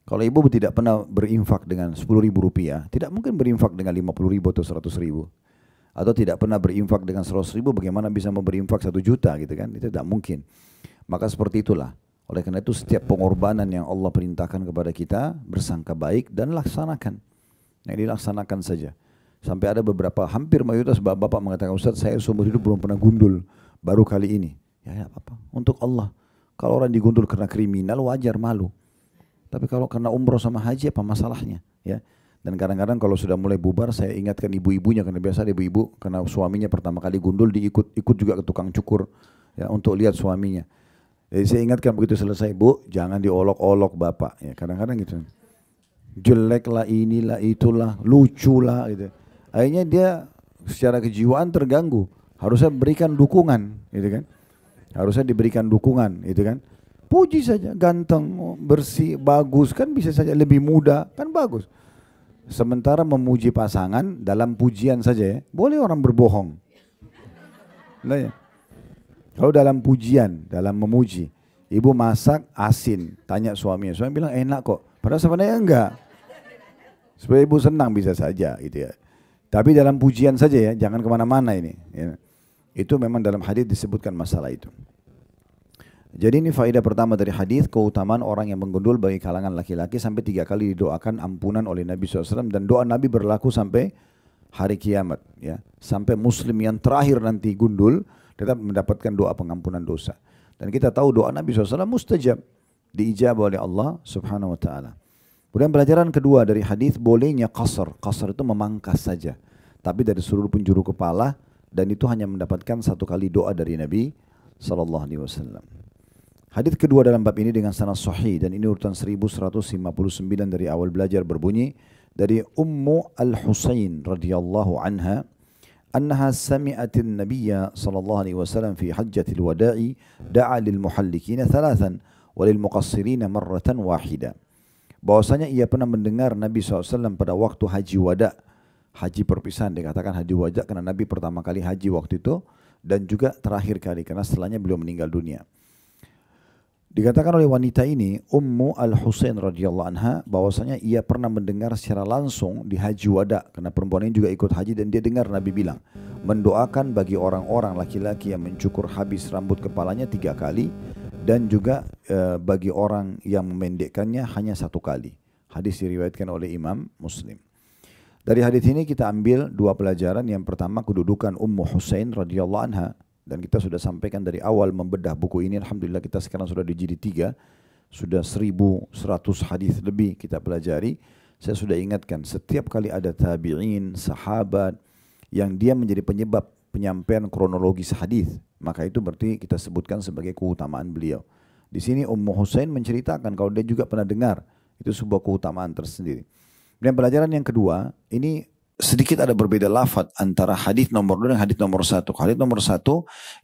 Kalau ibu tidak pernah berinfak dengan 10.000 rupiah, tidak mungkin berinfak dengan 50.000 atau 100.000. Atau tidak pernah berinfak dengan 100.000, bagaimana bisa mau berinfak 1 juta gitu kan? Itu tidak mungkin. Maka seperti itulah. Oleh karena itu setiap pengorbanan yang Allah perintahkan kepada kita, bersangka baik dan laksanakan. Nah, dilaksanakan saja. Sampai ada beberapa, hampir mayoritas bapak mengatakan, Ustaz saya seumur hidup belum pernah gundul, baru kali ini. Ya apa-apa, untuk Allah. Kalau orang digundul karena kriminal, wajar, malu. Tapi kalau karena umroh sama haji, apa masalahnya? Ya. Dan kadang-kadang kalau sudah mulai bubar, saya ingatkan ibu-ibunya, karena biasa ibu-ibu, karena suaminya pertama kali gundul, ikut juga ke tukang cukur, ya, untuk lihat suaminya. Jadi saya ingatkan begitu selesai, Bu, jangan diolok-olok bapak. Ya, kadang-kadang gitu. Jelek lah, inilah, itulah, lucu lah gitu. Akhirnya dia secara kejiwaan terganggu. Harusnya berikan dukungan, gitu kan? Harusnya diberikan dukungan, gitu kan? Puji saja, ganteng, bersih, bagus, kan bisa saja lebih muda, kan bagus. Sementara memuji pasangan dalam pujian saja ya, boleh orang berbohong. Nah, ya. Kalau dalam pujian, dalam memuji, ibu masak asin, tanya suaminya, suami bilang enak kok, padahal sebenarnya enggak. Supaya ibu senang bisa saja gitu ya. Tapi dalam pujian saja ya, jangan kemana-mana ini. Ya. Itu memang dalam hadis disebutkan masalah itu. Jadi ini faedah pertama dari hadis, keutamaan orang yang menggundul bagi kalangan laki-laki sampai 3 kali didoakan ampunan oleh Nabi SAW. Dan doa Nabi berlaku sampai hari kiamat. Ya. Sampai muslim yang terakhir nanti gundul, tetap mendapatkan doa pengampunan dosa. Dan kita tahu doa Nabi SAW mustajab, diijabah oleh Allah Subhanahu Wa Taala. Kemudian pelajaran kedua dari hadis, bolehnya qasar. Qasar itu memangkas saja, tapi dari seluruh penjuru kepala, dan itu hanya mendapatkan 1 kali doa dari Nabi sallallahu alaihi wasallam. Hadis kedua dalam bab ini dengan sanad sahih, dan ini urutan 1159 dari awal belajar, berbunyi dari Ummu Al-Husain radhiyallahu anha, annaha sami'atin nabiyya sallallahu alaihi wasallam fi hajjatil wada'i da'a lil muhallikina 3 wa lil muqassirina marratan wahida. Bahwasanya ia pernah mendengar Nabi SAW pada waktu haji wada, haji perpisahan, dikatakan haji wada karena Nabi pertama kali haji waktu itu, dan juga terakhir kali karena setelahnya beliau meninggal dunia. Dikatakan oleh wanita ini, Ummu Al-Husain radhiyallahu anha, bahwasanya ia pernah mendengar secara langsung di haji wada, karena perempuan ini juga ikut haji, dan dia dengar Nabi bilang, mendoakan bagi orang-orang laki-laki yang mencukur habis rambut kepalanya 3 kali, dan juga bagi orang yang memendekkannya hanya 1 kali. Hadis diriwayatkan oleh Imam Muslim. Dari hadis ini kita ambil 2 pelajaran. Yang pertama, kedudukan Ummu Husain radhiyallahu anha, dan kita sudah sampaikan dari awal membedah buku ini. Alhamdulillah kita sekarang sudah di jilid 3, sudah 1100 hadis lebih kita pelajari. Saya sudah ingatkan, setiap kali ada tabi'in, sahabat yang dia menjadi penyebab penyampaian kronologis hadis, maka itu berarti kita sebutkan sebagai keutamaan beliau. Di sini Ummu Husain menceritakan kalau dia juga pernah dengar, itu sebuah keutamaan tersendiri. Dan pelajaran yang kedua, ini sedikit ada berbeda lafaz antara hadis nomor 2 dan hadis nomor 1. Hadis nomor 1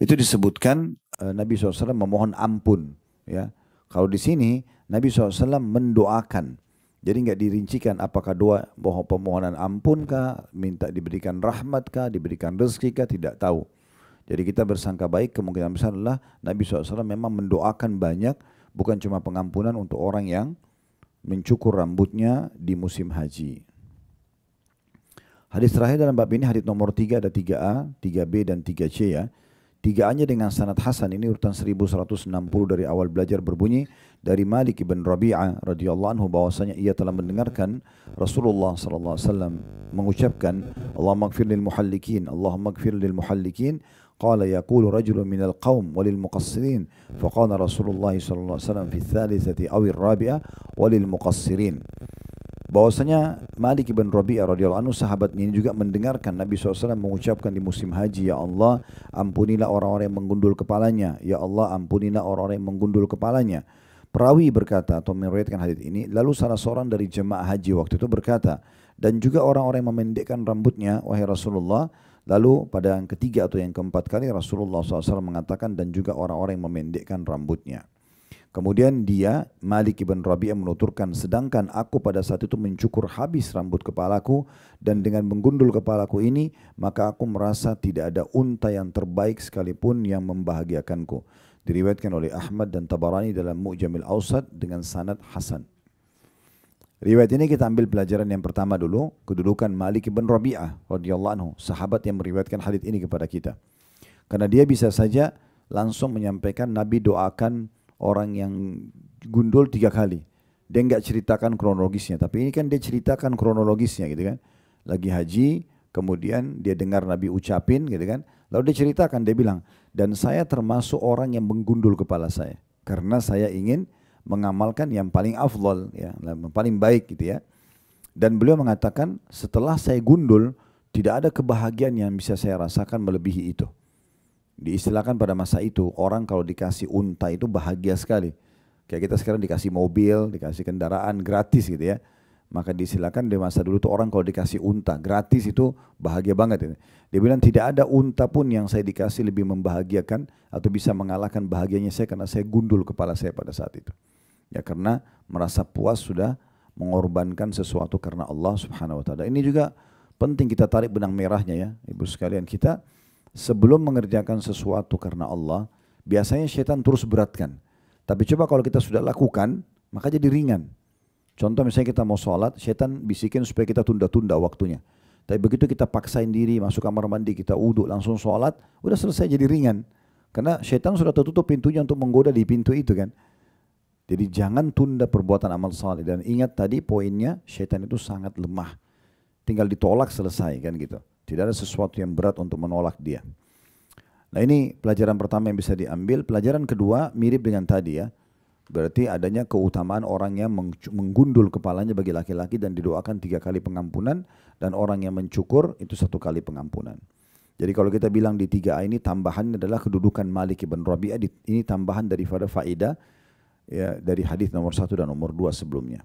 itu disebutkan Nabi SAW memohon ampun. Ya. Kalau di sini Nabi SAW mendoakan. Jadi nggak dirincikan apakah doa permohonan ampun kah, minta diberikan rahmat kah, diberikan rezeki kah, tidak tahu. Jadi kita bersangka baik, kemungkinan besar adalah Nabi SAW memang mendoakan banyak, bukan cuma pengampunan untuk orang yang mencukur rambutnya di musim haji. Hadis terakhir dalam bab ini, hadis nomor 3, ada 3A, 3B dan 3C ya. 3A-nya dengan sanad hasan, ini urutan 1160 dari awal belajar, berbunyi dari Malik ibn Rabi'ah radhiyallahu anhu, bahwasanya ia telah mendengarkan Rasulullah sallallahu alaihi wasallam mengucapkan, Allahumma ighfir lil muhallikin, Allahumma ighfir lil muhallikin. Qala yaqulu rajulun minal qaum walil muqassirin, faqala Rasulullah sallallahu alaihi wasallam fi thalithati aw ar-rabi'ah walil muqassirin. Bahwasanya Malik ibn Rabi'ah radhiyallahu anhu, sahabat ini juga mendengarkan Nabi SAW mengucapkan di musim haji, ya Allah ampunilah orang-orang yang menggundul kepalanya, ya Allah ampunilah orang-orang yang menggundul kepalanya. Perawi berkata atau meriwayatkan hadis ini, lalu salah seorang dari jemaah haji waktu itu berkata, dan juga orang-orang yang memendekkan rambutnya, wahai Rasulullah. Lalu pada yang ketiga atau yang keempat kali Rasulullah SAW mengatakan, dan juga orang-orang yang memendekkan rambutnya. Kemudian dia, Malik ibn Rabi'ah menuturkan, sedangkan aku pada saat itu mencukur habis rambut kepalaku dan dengan menggundul kepalaku ini, maka aku merasa tidak ada unta yang terbaik sekalipun yang membahagiakanku. Diriwayatkan oleh Ahmad dan Tabarani dalam Mu'jamil Awsat dengan sanad hasan. Riwayat ini kita ambil pelajaran yang pertama dulu, kedudukan Malik ibn Rabi'ah radhiyallahu anhu, sahabat yang meriwayatkan hadits ini kepada kita. Karena dia bisa saja langsung menyampaikan Nabi doakan orang yang gundul 3 kali. Dia enggak ceritakan kronologisnya, tapi ini kan dia ceritakan kronologisnya gitu kan. Lagi haji, kemudian dia dengar Nabi ucapin gitu kan. Lalu dia ceritakan, dia bilang, dan saya termasuk orang yang menggundul kepala saya. Karena saya ingin mengamalkan yang paling afdal, ya, yang paling baik gitu ya. Dan beliau mengatakan, setelah saya gundul, tidak ada kebahagiaan yang bisa saya rasakan melebihi itu. Diistilahkan pada masa itu, orang kalau dikasih unta itu bahagia sekali. Kayak kita sekarang dikasih mobil, dikasih kendaraan gratis gitu ya. Maka diistilahkan di masa dulu tuh orang kalau dikasih unta gratis itu bahagia banget. Dia bilang tidak ada unta pun yang saya dikasih lebih membahagiakan atau bisa mengalahkan bahagianya saya karena saya gundul kepala saya pada saat itu. Ya karena merasa puas sudah mengorbankan sesuatu karena Allah Subhanahu wa taala. Ini juga penting kita tarik benang merahnya ya, Ibu sekalian. Kita sebelum mengerjakan sesuatu karena Allah, biasanya syaitan terus beratkan. Tapi coba kalau kita sudah lakukan, maka jadi ringan. Contoh misalnya kita mau sholat, syaitan bisikin supaya kita tunda-tunda waktunya. Tapi begitu kita paksain diri, masuk kamar mandi, kita uduk, langsung sholat, udah selesai jadi ringan. Karena syaitan sudah tertutup pintunya untuk menggoda di pintu itu kan. Jadi jangan tunda perbuatan amal saleh. Dan ingat tadi poinnya, syaitan itu sangat lemah. Tinggal ditolak selesai kan gitu. Tidak ada sesuatu yang berat untuk menolak dia. Nah ini pelajaran pertama yang bisa diambil. Pelajaran kedua mirip dengan tadi ya. Berarti adanya keutamaan orang yang menggundul kepalanya bagi laki-laki dan didoakan 3 kali pengampunan. Dan orang yang mencukur itu 1 kali pengampunan. Jadi kalau kita bilang di 3A ini tambahannya adalah kedudukan Malik ibn Rabi'ah. Ini tambahan daripada faedah ya, dari hadis nomor 1 dan nomor 2 sebelumnya.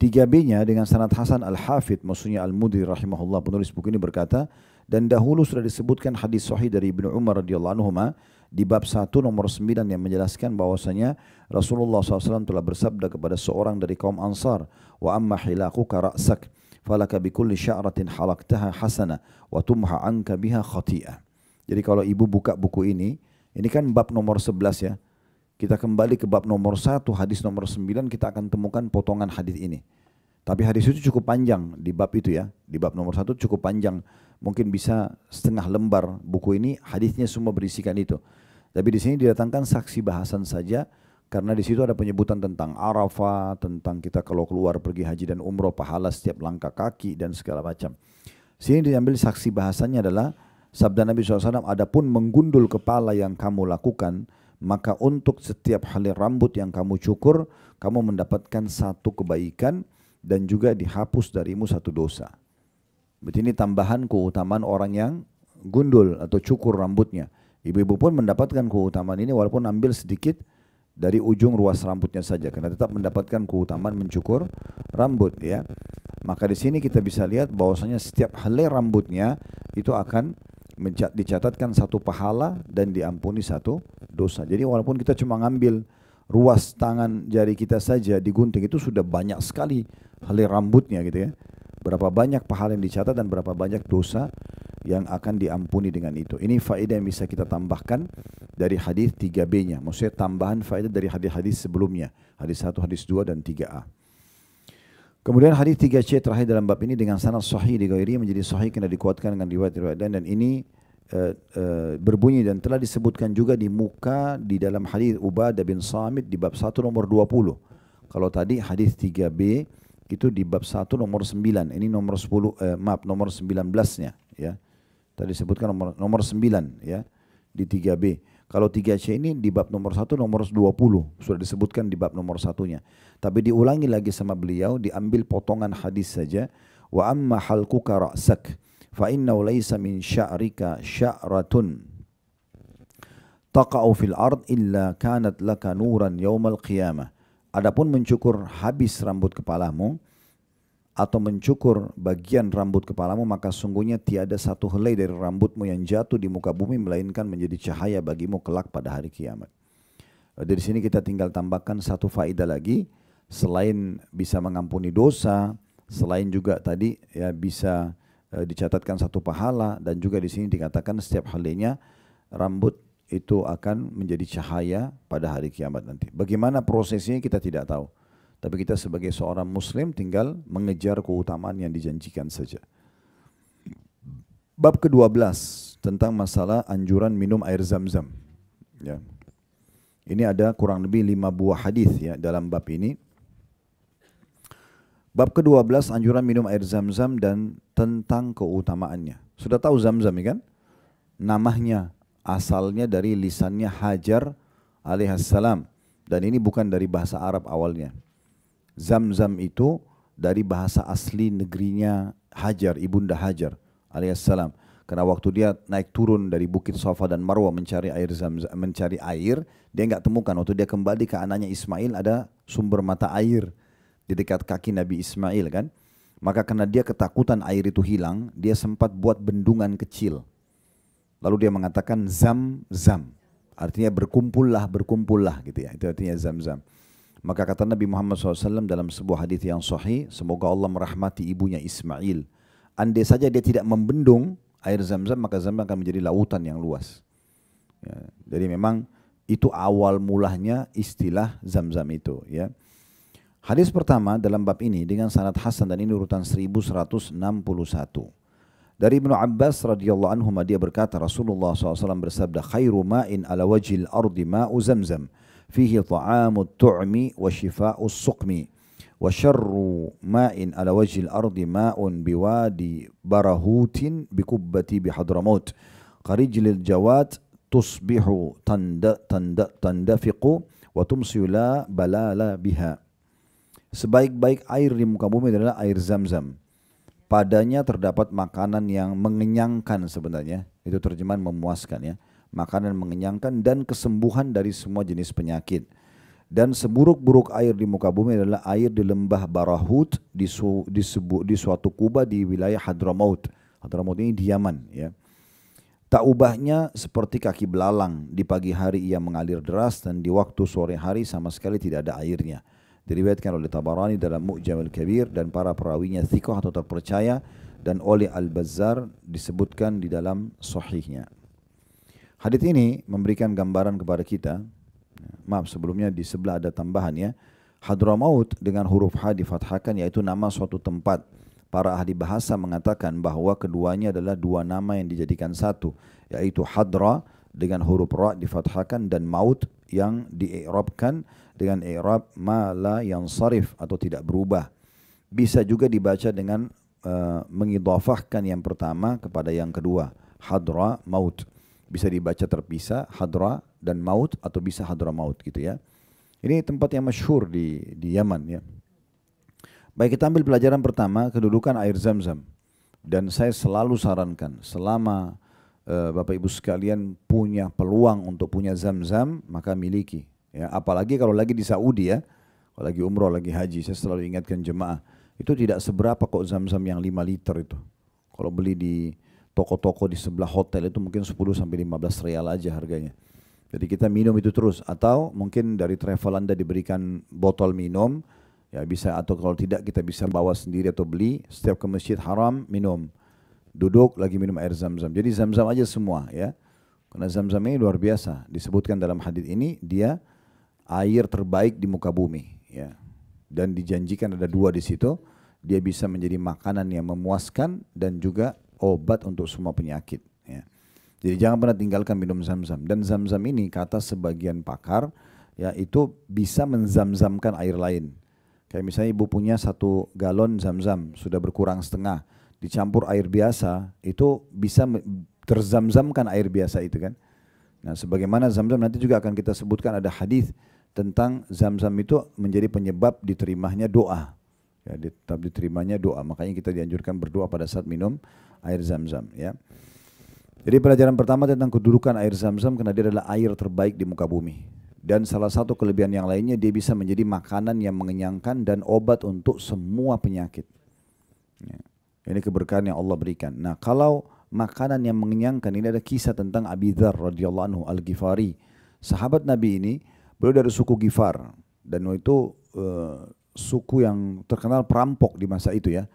3B-nya dengan sanad Hasan Al-Hafidh, maksudnya Al-Mudri rahimahullah, penulis buku ini berkata, dan dahulu sudah disebutkan hadis sahih dari Ibnu Umar radhiyallahu anhu di bab 1 nomor 9 yang menjelaskan bahwasanya Rasulullah SAW telah bersabda kepada seorang dari kaum Ansar, wa amma hilaquka ra'sak falaka bikulli sya'ratin halaqtaha hasana wa tumha anka biha khati'ah. Jadi kalau ibu buka buku ini kan bab nomor 11 ya. Kita kembali ke bab nomor 1, hadis nomor 9, kita akan temukan potongan hadis ini. Tapi hadis itu cukup panjang di bab itu ya. Di bab nomor 1 cukup panjang. Mungkin bisa setengah lembar buku ini, hadisnya semua berisikan itu. Tapi di sini didatangkan saksi bahasan saja, karena di situ ada penyebutan tentang Arafah, tentang kita kalau keluar pergi haji dan umroh, pahala setiap langkah kaki dan segala macam. Sini diambil saksi bahasannya adalah sabda Nabi SAW, adapun menggundul kepala yang kamu lakukan, maka untuk setiap helai rambut yang kamu cukur, kamu mendapatkan 1 kebaikan dan juga dihapus darimu 1 dosa. Berarti ini tambahan keutamaan orang yang gundul atau cukur rambutnya. Ibu-ibu pun mendapatkan keutamaan ini walaupun ambil sedikit dari ujung ruas rambutnya saja, karena tetap mendapatkan keutamaan mencukur rambut ya. Maka di sini kita bisa lihat bahwasanya setiap helai rambutnya itu akan dicatatkan 1 pahala dan diampuni 1 dosa. Jadi walaupun kita cuma ngambil ruas tangan jari kita saja digunting, itu sudah banyak sekali helai rambutnya gitu ya. Berapa banyak pahala yang dicatat dan berapa banyak dosa yang akan diampuni dengan itu. Ini faedah yang bisa kita tambahkan dari hadis 3B-nya. Maksudnya tambahan faedah dari hadis-hadis sebelumnya. Hadis 1, hadis 2 dan 3A. Kemudian hadis 3C terakhir dalam bab ini dengan sanad sahih di ghairi menjadi sahih karena dikuatkan dengan riwayat-riwayat dan ini berbunyi dan telah disebutkan juga di muka di dalam hadis Ubadah bin Samit di bab 1 nomor 20. Kalau tadi hadis 3B itu di bab 1 nomor 9. Ini nomor 10 nomor 19-nya ya. Tadi disebutkan nomor 9 ya di 3B. Kalau 3C ini di bab nomor 1 nomor 20 sudah disebutkan di bab nomor 1-nya. Tapi diulangi lagi sama beliau, diambil potongan hadis saja. Wa amma halquka ra'sak fa innahu laysa min sya'rika sya'ratun taqa'u fil ard illa kanat laka nuran yaumal qiyamah. Adapun mencukur habis rambut kepalamu atau mencukur bagian rambut kepalamu, maka sungguhnya tiada 1 helai dari rambutmu yang jatuh di muka bumi melainkan menjadi cahaya bagimu kelak pada hari kiamat. Dari sini kita tinggal tambahkan satu faedah lagi, selain bisa mengampuni dosa, selain juga tadi ya bisa dicatatkan satu pahala, dan juga di sini dikatakan setiap harinya rambut itu akan menjadi cahaya pada hari kiamat nanti. Bagaimana prosesnya kita tidak tahu. Tapi kita sebagai seorang muslim tinggal mengejar keutamaan yang dijanjikan saja. Bab ke-12 tentang masalah anjuran minum air zam-zam. Ya. Ini ada kurang lebih 5 buah hadis ya dalam bab ini. Bab ke-12 anjuran minum air zam-zam dan tentang keutamaannya. Sudah tahu zam-zam ya kan? Namanya asalnya dari lisannya Hajar alaihissalam. Dan ini bukan dari bahasa Arab awalnya. Zam-zam itu dari bahasa asli negerinya Hajar, ibunda Hajar alaihissalam. Karena waktu dia naik turun dari bukit Safa dan Marwah mencari air zam-zam, mencari air, dia enggak temukan. Waktu dia kembali ke anaknya Ismail ada sumber mata air di dekat kaki Nabi Ismail kan. Maka karena dia ketakutan air itu hilang, dia sempat buat bendungan kecil. Lalu dia mengatakan zam-zam. Artinya berkumpullah gitu ya. Itu artinya zam-zam. Maka kata Nabi Muhammad SAW dalam sebuah hadis yang sahih, semoga Allah merahmati ibunya Ismail. Andai saja dia tidak membendung air zam-zam, maka zam-zam akan menjadi lautan yang luas. Ya, jadi memang itu awal mulanya istilah zam-zam itu. Ya. Hadis pertama dalam bab ini dengan sanad hasan dan ini urutan 1161. Dari Ibnu Abbas radhiyallahu anhu dia berkata Rasulullah SAW bersabda khairu ma'in ala wajhil ardi ma'u zamzam fihi ta'amut tu'mi wa shifa'us suqmi wa syarru ma'in ala wajhil ardi ma'un biwadi barahutin bikubbati bihadramaut qarijlil jawad tusbihu tandafiqu wa tumsiyu la balala biha. Sebaik-baik air di muka bumi adalah air zam-zam. Padanya terdapat makanan yang mengenyangkan sebenarnya. Itu terjemahan memuaskan ya. Makanan mengenyangkan dan kesembuhan dari semua jenis penyakit. Dan seburuk-buruk air di muka bumi adalah air di lembah Barahut di suatu kubah di wilayah Hadramaut. Hadramaut ini di Yaman ya. Tak ubahnya seperti kaki belalang. Di pagi hari ia mengalir deras dan di waktu sore hari sama sekali tidak ada airnya. Diriwayatkan oleh Tabarani dalam Mu'jam al-Kabir dan para perawinya thiqah atau terpercaya dan oleh Al-Bazzar disebutkan di dalam sahihnya. Hadits ini memberikan gambaran kepada kita. Maaf sebelumnya di sebelah ada tambahan ya. Hadramaut dengan huruf H difathahkan yaitu nama suatu tempat. Para ahli bahasa mengatakan bahwa keduanya adalah dua nama yang dijadikan satu, yaitu Hadra dengan huruf Ra difathahkan dan Maut yang di'irabkan dengan i'rab ma la yansarif atau tidak berubah. Bisa juga dibaca dengan mengidhafahkan yang pertama kepada yang kedua, Hadra Maut. Bisa dibaca terpisah Hadra dan Maut atau bisa Hadra Maut gitu ya. Ini tempat yang masyhur di Yaman ya. Baik, kita ambil pelajaran pertama, kedudukan air zam-zam. Dan saya selalu sarankan selama Bapak Ibu sekalian punya peluang untuk punya zam-zam, maka miliki. Ya, apalagi kalau lagi di Saudi ya, kalau lagi umroh, lagi haji, saya selalu ingatkan jemaah, itu tidak seberapa kok zam-zam yang 5 liter itu. Kalau beli di toko-toko di sebelah hotel itu mungkin 10 sampai 15 rial aja harganya. Jadi kita minum itu terus, atau mungkin dari travel Anda diberikan botol minum, ya bisa, atau kalau tidak kita bisa bawa sendiri atau beli, setiap ke Masjid Haram minum. Duduk lagi minum air zam-zam. Jadi zam-zam aja semua ya. Karena zam-zam ini luar biasa. Disebutkan dalam hadis ini dia air terbaik di muka bumi ya. Dan dijanjikan ada 2 di situ, dia bisa menjadi makanan yang memuaskan dan juga obat untuk semua penyakit ya. Jadi jangan pernah tinggalkan minum zam-zam. Dan zam-zam ini kata sebagian pakar ya itu bisa menzam-zamkan air lain. Kayak misalnya ibu punya 1 galon zam-zam sudah berkurang setengah, dicampur air biasa itu bisa terzam-zamkan air biasa itu kan. Nah sebagaimana zam-zam nanti juga akan kita sebutkan ada hadis tentang zam-zam itu menjadi penyebab diterimanya doa. Ya, tetap diterimanya doa. Makanya kita dianjurkan berdoa pada saat minum air zam-zam. Ya. Jadi pelajaran pertama tentang kedudukan air zam-zam karena dia adalah air terbaik di muka bumi. Dan salah satu kelebihan yang lainnya dia bisa menjadi makanan yang mengenyangkan dan obat untuk semua penyakit. Ya. Ini keberkahan yang Allah berikan. Nah kalau makanan yang mengenyangkan ini ada kisah tentang Abi Dzar radhiyallahu anhu Al-Ghifari. Sahabat Nabi ini Beliau dari suku Gifar dan itu suku yang terkenal perampok di masa itu ya.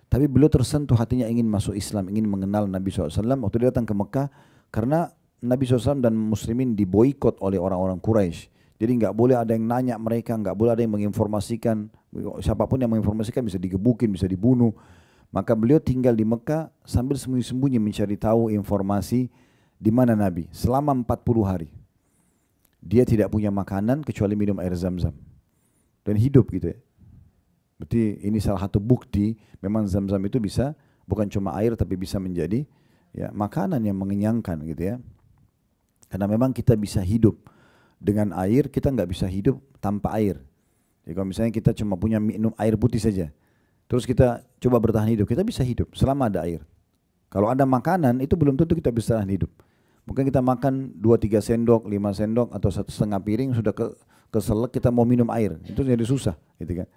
Tapi beliau tersentuh hatinya ingin masuk Islam, ingin mengenal Nabi SAW waktu dia datang ke Mekah karena Nabi SAW dan muslimin diboikot oleh orang-orang Quraisy. Jadi nggak boleh ada yang nanya mereka, nggak boleh ada yang menginformasikan. Siapapun yang menginformasikan bisa digebukin, bisa dibunuh. Maka beliau tinggal di Mekah sambil sembunyi-sembunyi mencari tahu informasi di mana Nabi selama 40 hari. Dia tidak punya makanan kecuali minum air Zam-Zam. Dan hidup gitu ya. Berarti ini salah satu bukti memang Zam-Zam itu bisa bukan cuma air tapi bisa menjadi ya makanan yang mengenyangkan gitu ya. Karena memang kita bisa hidup dengan air, kita nggak bisa hidup tanpa air. Jadi kalau misalnya kita cuma punya minum air putih saja, terus kita coba bertahan hidup, kita bisa hidup selama ada air. Kalau ada makanan itu belum tentu kita bisa tahan hidup. Mungkin kita makan 2-3 sendok, 5 sendok atau 1,5 piring sudah keselak kita mau minum air. Itu jadi susah gitu kan.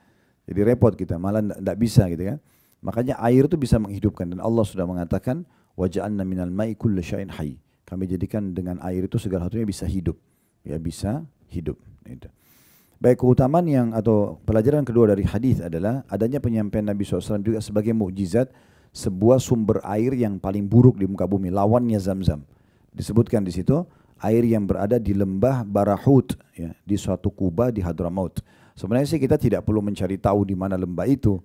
Jadi repot kita, malah tidak bisa gitu kan. Makanya air itu bisa menghidupkan dan Allah sudah mengatakan waja'alna minal ma'i kulli syai'in hayy. Kami jadikan dengan air itu segala satunya bisa hidup. Ya bisa hidup. Gitu. Baik keutamaan yang atau pelajaran kedua dari hadis adalah adanya penyampaian Nabi SAW juga sebagai mukjizat sebuah sumber air yang paling buruk di muka bumi, lawannya Zam-Zam. Disebutkan di situ air yang berada di lembah Barahut ya, di suatu kubah di Hadramaut. Sebenarnya sih kita tidak perlu mencari tahu di mana lembah itu.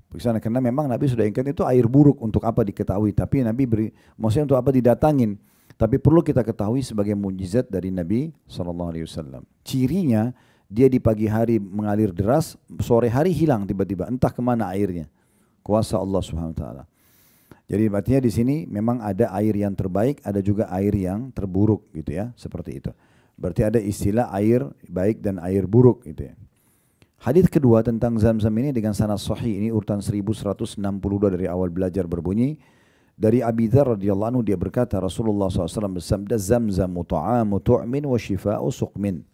Karena memang Nabi sudah ingat itu air buruk untuk apa diketahui. Tapi Nabi maksudnya untuk apa didatangin. Tapi perlu kita ketahui sebagai mukjizat dari Nabi SAW. Cirinya dia di pagi hari mengalir deras, sore hari hilang tiba-tiba. Entah kemana airnya. Kuasa Allah Subhanahu Wa Taala. Jadi artinya di sini memang ada air yang terbaik, ada juga air yang terburuk gitu ya, seperti itu. Berarti ada istilah air baik dan air buruk gitu ya. Hadis kedua tentang Zam-Zam ini dengan sanad sahih, ini urutan 1162 dari awal belajar berbunyi. Dari Abi Dzar radhiyallahu anhu dia berkata Rasulullah SAW bersabda Zam-Zamu ta'amu tu'min wa shifa'u suqmin.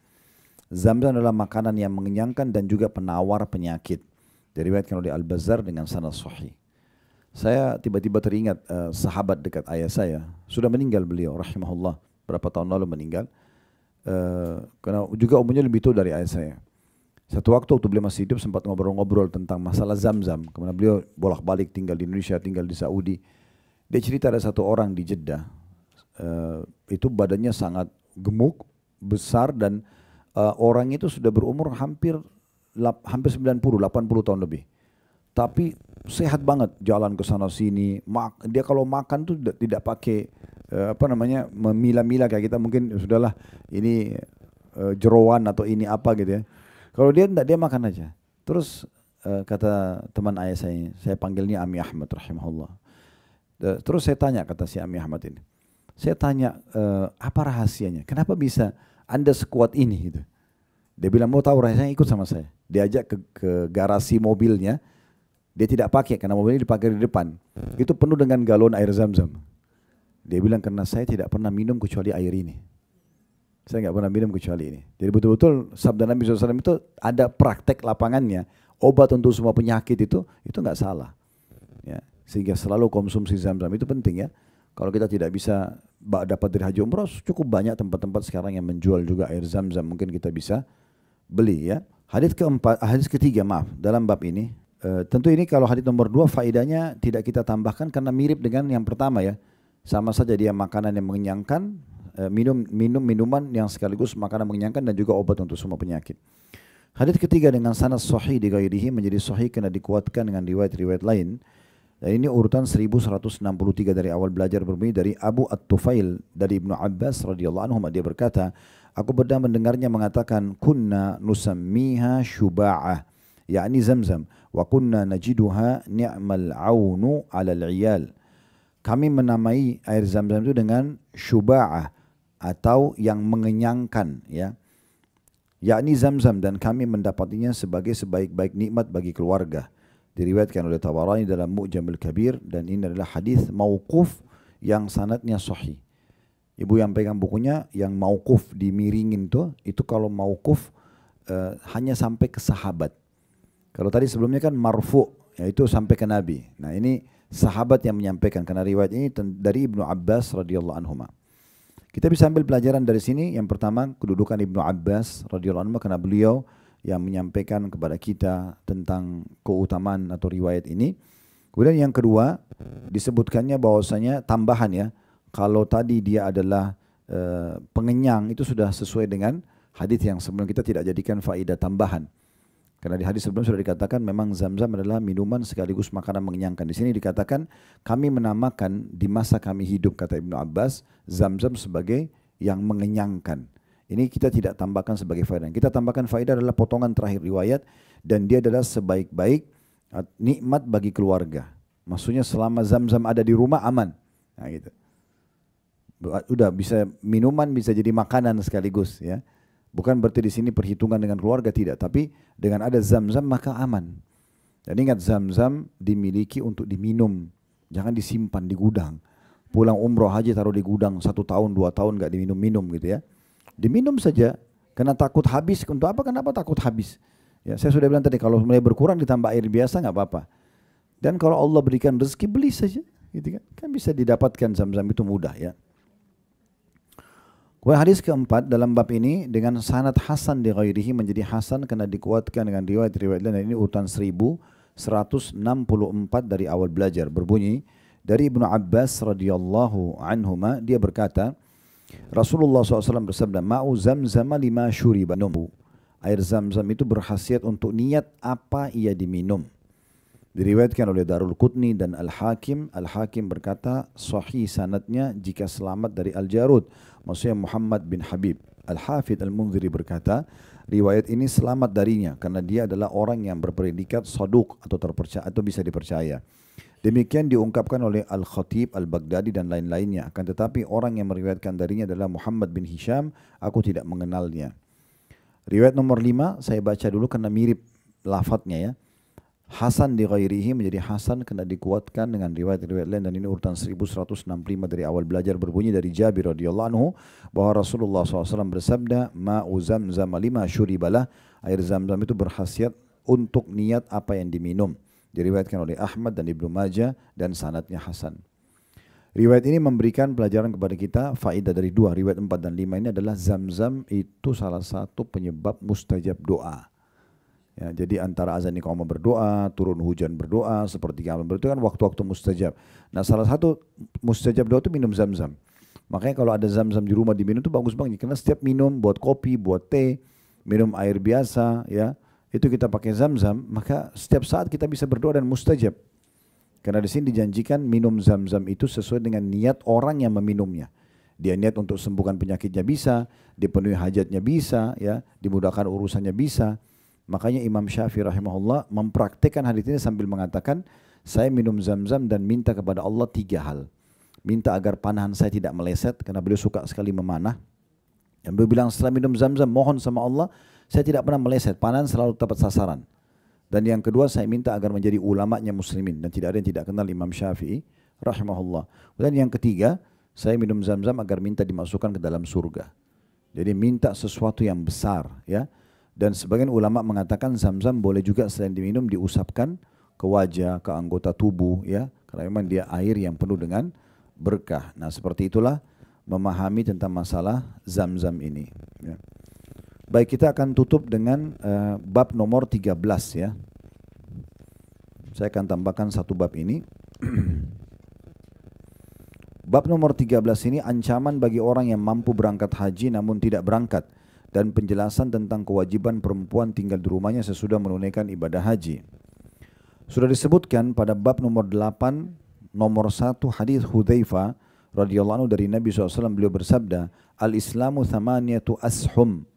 Zam-Zam adalah makanan yang mengenyangkan dan juga penawar penyakit. Diriwayatkan oleh Al-Bazzar dengan sanad sahih. Saya tiba-tiba teringat sahabat dekat ayah saya. Sudah meninggal beliau, rahimahullah. Berapa tahun lalu meninggal. Karena juga umurnya lebih tua dari ayah saya. Satu waktu beliau masih hidup sempat ngobrol-ngobrol tentang masalah Zam-Zam. Kemudian beliau bolak-balik tinggal di Indonesia, tinggal di Saudi. Dia cerita ada satu orang di Jeddah. Itu badannya sangat gemuk, besar dan orang itu sudah berumur hampir 90, 80 tahun lebih. Tapi sehat banget, jalan ke sana sini. Dia kalau makan tuh tidak pakai memilah-milah kayak kita mungkin sudahlah ini jeroan atau ini apa gitu ya. Kalau dia tidak, dia makan aja. Terus kata teman ayah saya panggilnya Ami Ahmad rahimahullah. Terus saya tanya, kata si Ami Ahmad ini. Saya tanya apa rahasianya? Kenapa bisa Anda sekuat ini gitu? Dia bilang mau tahu rahasianya, ikut sama saya. Diajak ke garasi mobilnya. Dia tidak pakai karena mobilnya dipakai di depan. Itu penuh dengan galon air Zam-Zam. Dia bilang karena saya tidak pernah minum kecuali air ini. Saya nggak pernah minum kecuali ini. Jadi betul-betul sabda Nabi SAW itu ada praktek lapangannya. Obat untuk semua penyakit itu nggak salah. Ya, sehingga selalu konsumsi Zam-Zam itu penting ya. Kalau kita tidak bisa dapat dari haji umrah, cukup banyak tempat-tempat sekarang yang menjual juga air Zam-Zam. Mungkin kita bisa beli ya. Hadis ketiga dalam bab ini. Tentu ini kalau hadis nomor 2 faedahnya tidak kita tambahkan karena mirip dengan yang pertama ya. Sama saja dia makanan yang mengenyangkan, minuman yang sekaligus makanan mengenyangkan dan juga obat untuk semua penyakit. Hadis ketiga dengan sanad sahih di ghairihi menjadi sahih karena dikuatkan dengan riwayat-riwayat lain. Dan ini urutan 1163 dari awal belajar berbunyi dari Abu At-Tufail dari Ibnu Abbas radhiyallahu anhu dia berkata, aku pernah mendengarnya mengatakan kunna nusammiha syuba'ah yakni Zam-Zam wa kunna najiduha ni'mal aunu 'alal 'iyal. Kami menamai air Zam-Zam itu dengan syuba'ah atau yang mengenyangkan ya. Yakni Zam-Zam dan kami mendapatinya sebagai sebaik-baik nikmat bagi keluarga. Diriwayatkan oleh Tabarani dalam Mu'jamul Kabir dan ini adalah hadis mauquf yang sanadnya sahih. Ibu yang pegang bukunya yang mauquf dimiringin itu kalau mauquf hanya sampai ke sahabat. Kalau tadi sebelumnya kan marfu, yaitu sampai ke Nabi. Nah ini sahabat yang menyampaikan karena riwayat ini dari Ibnu Abbas radhiyallahu anhuma. Kita bisa ambil pelajaran dari sini. Yang pertama, kedudukan Ibnu Abbas radhiyallahu anhu, karena beliau yang menyampaikan kepada kita tentang keutamaan atau riwayat ini. Kemudian yang kedua, disebutkannya bahwasanya tambahan ya, kalau tadi dia adalah pengenyang, itu sudah sesuai dengan hadis yang sebelum, kita tidak jadikan faedah tambahan. Karena di hadis sebelum sudah dikatakan memang Zam-Zam adalah minuman sekaligus makanan mengenyangkan. Di sini dikatakan kami menamakan di masa kami hidup, kata Ibnu Abbas, Zam-Zam sebagai yang mengenyangkan. Ini kita tidak tambahkan sebagai faedah. Kita tambahkan faedah adalah potongan terakhir riwayat, dan dia adalah sebaik-baik nikmat bagi keluarga. Maksudnya selama Zam-Zam ada di rumah aman. Nah gitu. Udah bisa minuman, bisa jadi makanan sekaligus ya. Bukan berarti di sini perhitungan dengan keluarga, tidak. Tapi dengan ada Zam-Zam maka aman. Dan ingat, Zam-Zam dimiliki untuk diminum. Jangan disimpan di gudang. Pulang umroh haji taruh di gudang 1 tahun, 2 tahun gak diminum-minum gitu ya. Diminum saja. Karena takut habis. Untuk apa? Kenapa takut habis? Ya, saya sudah bilang tadi, kalau mulai berkurang ditambah air biasa gak apa-apa. Dan kalau Allah berikan rezeki, beli saja. Gitu kan? Kan bisa didapatkan Zam-Zam itu mudah ya. Hadis keempat dalam bab ini dengan sanad hasan di ghairihi, menjadi hasan karena dikuatkan dengan riwayat-riwayat lain. Ini urutan 1164 dari awal belajar, berbunyi dari Ibnu Abbas radhiyallahu anhuma, dia berkata Rasulullah SAW bersabda, ma'u zamzam lima syuriba, air Zam-Zam itu berkhasiat untuk niat apa ia diminum. Diriwayatkan oleh Darul Qutni dan Al-Hakim. Al-Hakim berkata sahih sanadnya jika selamat dari Al-Jarud, maksudnya Muhammad bin Habib. Al-Hafidh Al-Munziri berkata riwayat ini selamat darinya karena dia adalah orang yang berpredikat saduq atau terpercaya atau bisa dipercaya. Demikian diungkapkan oleh Al-Khatib Al-Baghdadi dan lain-lainnya. Akan tetapi orang yang meriwayatkan darinya adalah Muhammad bin Hisham, aku tidak mengenalnya. Riwayat nomor 5 saya baca dulu karena mirip lafadznya ya. Hasan di ghairihi menjadi hasan karena dikuatkan dengan riwayat-riwayat lain, dan ini urutan 1165 dari awal belajar, berbunyi dari Jabir radhiyallahu anhu bahwa Rasulullah SAW bersabda, ma'u zamzam lima syuribalah, air Zam-Zam itu berkhasiat untuk niat apa yang diminum. Diriwayatkan oleh Ahmad dan Ibnu Majah dan sanadnya hasan. Riwayat ini memberikan pelajaran kepada kita faedah dari dua. Riwayat 4 dan 5 ini adalah Zam-Zam itu salah satu penyebab mustajab doa. Ya, jadi antara azan iqamah berdoa, turun hujan berdoa, seperti amal berdoa kan waktu-waktu mustajab. Nah, salah satu mustajab doa itu minum Zam-Zam. Makanya kalau ada Zam-Zam di rumah diminum itu bagus banget. Karena setiap minum, buat kopi, buat teh, minum air biasa, ya itu kita pakai Zam-Zam, maka setiap saat kita bisa berdoa dan mustajab. Karena di sini dijanjikan minum Zam-Zam itu sesuai dengan niat orang yang meminumnya. Dia niat untuk sembuhkan penyakitnya bisa, dipenuhi hajatnya bisa, ya, dimudahkan urusannya bisa. Makanya Imam Syafi'i rahimahullah mempraktikkan hadis ini sambil mengatakan, saya minum Zam-Zam dan minta kepada Allah 3 hal. Minta agar panahan saya tidak meleset, karena beliau suka sekali memanah. Dan beliau bilang setelah minum Zam-Zam, mohon sama Allah, saya tidak pernah meleset, panahan selalu tepat sasaran. Dan yang kedua, saya minta agar menjadi ulamanya muslimin, dan tidak ada yang tidak kenal Imam Syafi'i rahimahullah. Dan yang ketiga, saya minum Zam-Zam agar minta dimasukkan ke dalam surga. Jadi minta sesuatu yang besar, ya. Dan sebagian ulama mengatakan Zam-Zam boleh juga selain diminum diusapkan ke wajah, ke anggota tubuh, ya, karena memang dia air yang penuh dengan berkah. Nah, seperti itulah memahami tentang masalah Zam-Zam ini, ya. Baik, kita akan tutup dengan bab nomor 13 ya. Saya akan tambahkan satu bab ini. Bab nomor 13 ini ancaman bagi orang yang mampu berangkat haji namun tidak berangkat, dan penjelasan tentang kewajiban perempuan tinggal di rumahnya sesudah menunaikan ibadah haji. Sudah disebutkan pada bab nomor 8, nomor 1 hadis Hudzaifah radhiyallahu anhu dari Nabi SAW, beliau bersabda, Al-Islamu thamaniyatu ashum.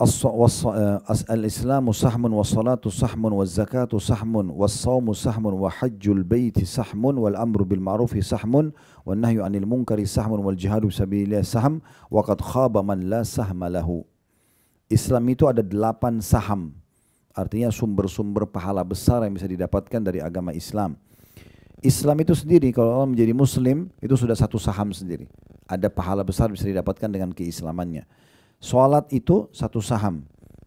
Al-Islamu sahmun, was-salatu sahmun, waz-zakatu sahmun, was-sawmu sahmun, wa hajjul baiti sahmun, wal amru bil ma'rufi sahmun, wan nahyu 'anil munkari sahmun, wal jihadu fisabilillah sahm, wa qad khaba man la sahma lahu. Islam itu ada 8 saham. Artinya sumber-sumber pahala besar yang bisa didapatkan dari agama Islam. Islam itu sendiri kalau orang menjadi muslim itu sudah satu saham sendiri. Ada pahala besar bisa didapatkan dengan keislamannya. Salat itu satu saham,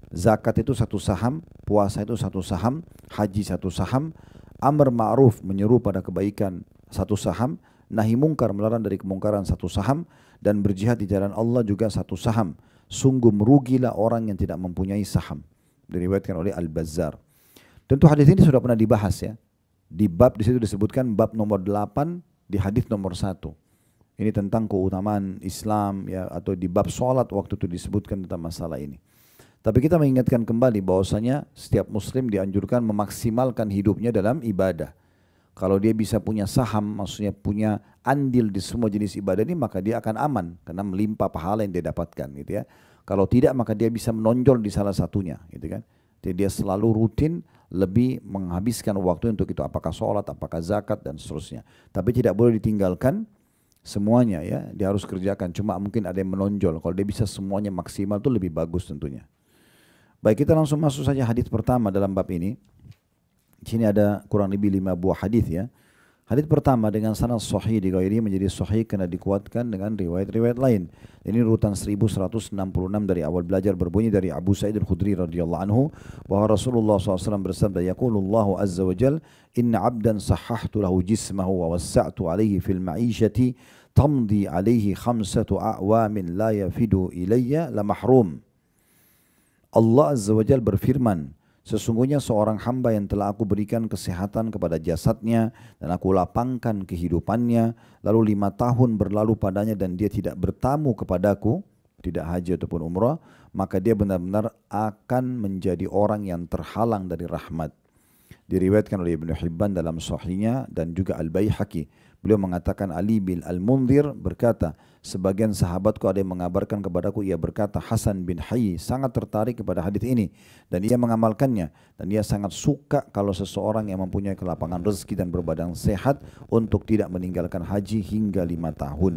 zakat itu satu saham, puasa itu satu saham, haji satu saham, amar ma'ruf menyeru pada kebaikan satu saham, nahi mungkar melarang dari kemungkaran satu saham, dan berjihad di jalan Allah juga satu saham. Sungguh merugilah orang yang tidak mempunyai saham. Diriwayatkan oleh Al-Bazzar. Tentu hadis ini sudah pernah dibahas ya. Di bab di situ disebutkan bab nomor 8 di hadis nomor 1. Ini tentang keutamaan Islam ya, atau di bab sholat waktu itu disebutkan tentang masalah ini. Tapi kita mengingatkan kembali bahwasanya setiap muslim dianjurkan memaksimalkan hidupnya dalam ibadah. Kalau dia bisa punya saham, maksudnya punya andil di semua jenis ibadah ini, maka dia akan aman karena melimpah pahala yang dia dapatkan gitu ya. Kalau tidak, maka dia bisa menonjol di salah satunya gitu kan. Jadi dia selalu rutin lebih menghabiskan waktu untuk itu, apakah sholat, apakah zakat dan seterusnya. Tapi tidak boleh ditinggalkan semuanya ya, dia harus kerjakan. Cuma mungkin ada yang menonjol. Kalau dia bisa semuanya maksimal itu lebih bagus tentunya. Baik, kita langsung masuk saja hadis pertama dalam bab ini. Di sini ada kurang lebih 5 buah hadis ya. Hadis pertama dengan sanad sahih di ghairi menjadi sahih karena dikuatkan dengan riwayat-riwayat lain. Ini urutan 1166 dari awal belajar berbunyi dari Abu Sa'id Al-Khudri radhiyallahu anhu bahwa Rasulullah SAW bersabda, yaqulullahu azza wa jal, inna abdan sahhahtu lahu jismahu wa wassa'tu alaihi fil ma'ishati tamdi alaihi khamsatu a'wamin la yafidu ilayya la mahrum. Allah azza wa jal berfirman, sesungguhnya seorang hamba yang telah aku berikan kesehatan kepada jasadnya dan aku lapangkan kehidupannya, lalu 5 tahun berlalu padanya dan dia tidak bertamu kepadaku, tidak haji ataupun umrah, maka dia benar-benar akan menjadi orang yang terhalang dari rahmat. Diriwayatkan oleh Ibnu Hibban dalam sahihnya dan juga Al-Baihaqi. Beliau mengatakan, Ali bin Al-Mundhir berkata, sebagian sahabatku ada yang mengabarkan kepadaku, ia berkata, Hasan bin Hayy sangat tertarik kepada hadis ini dan ia mengamalkannya, dan ia sangat suka kalau seseorang yang mempunyai kelapangan rezeki dan berbadan sehat untuk tidak meninggalkan haji hingga 5 tahun.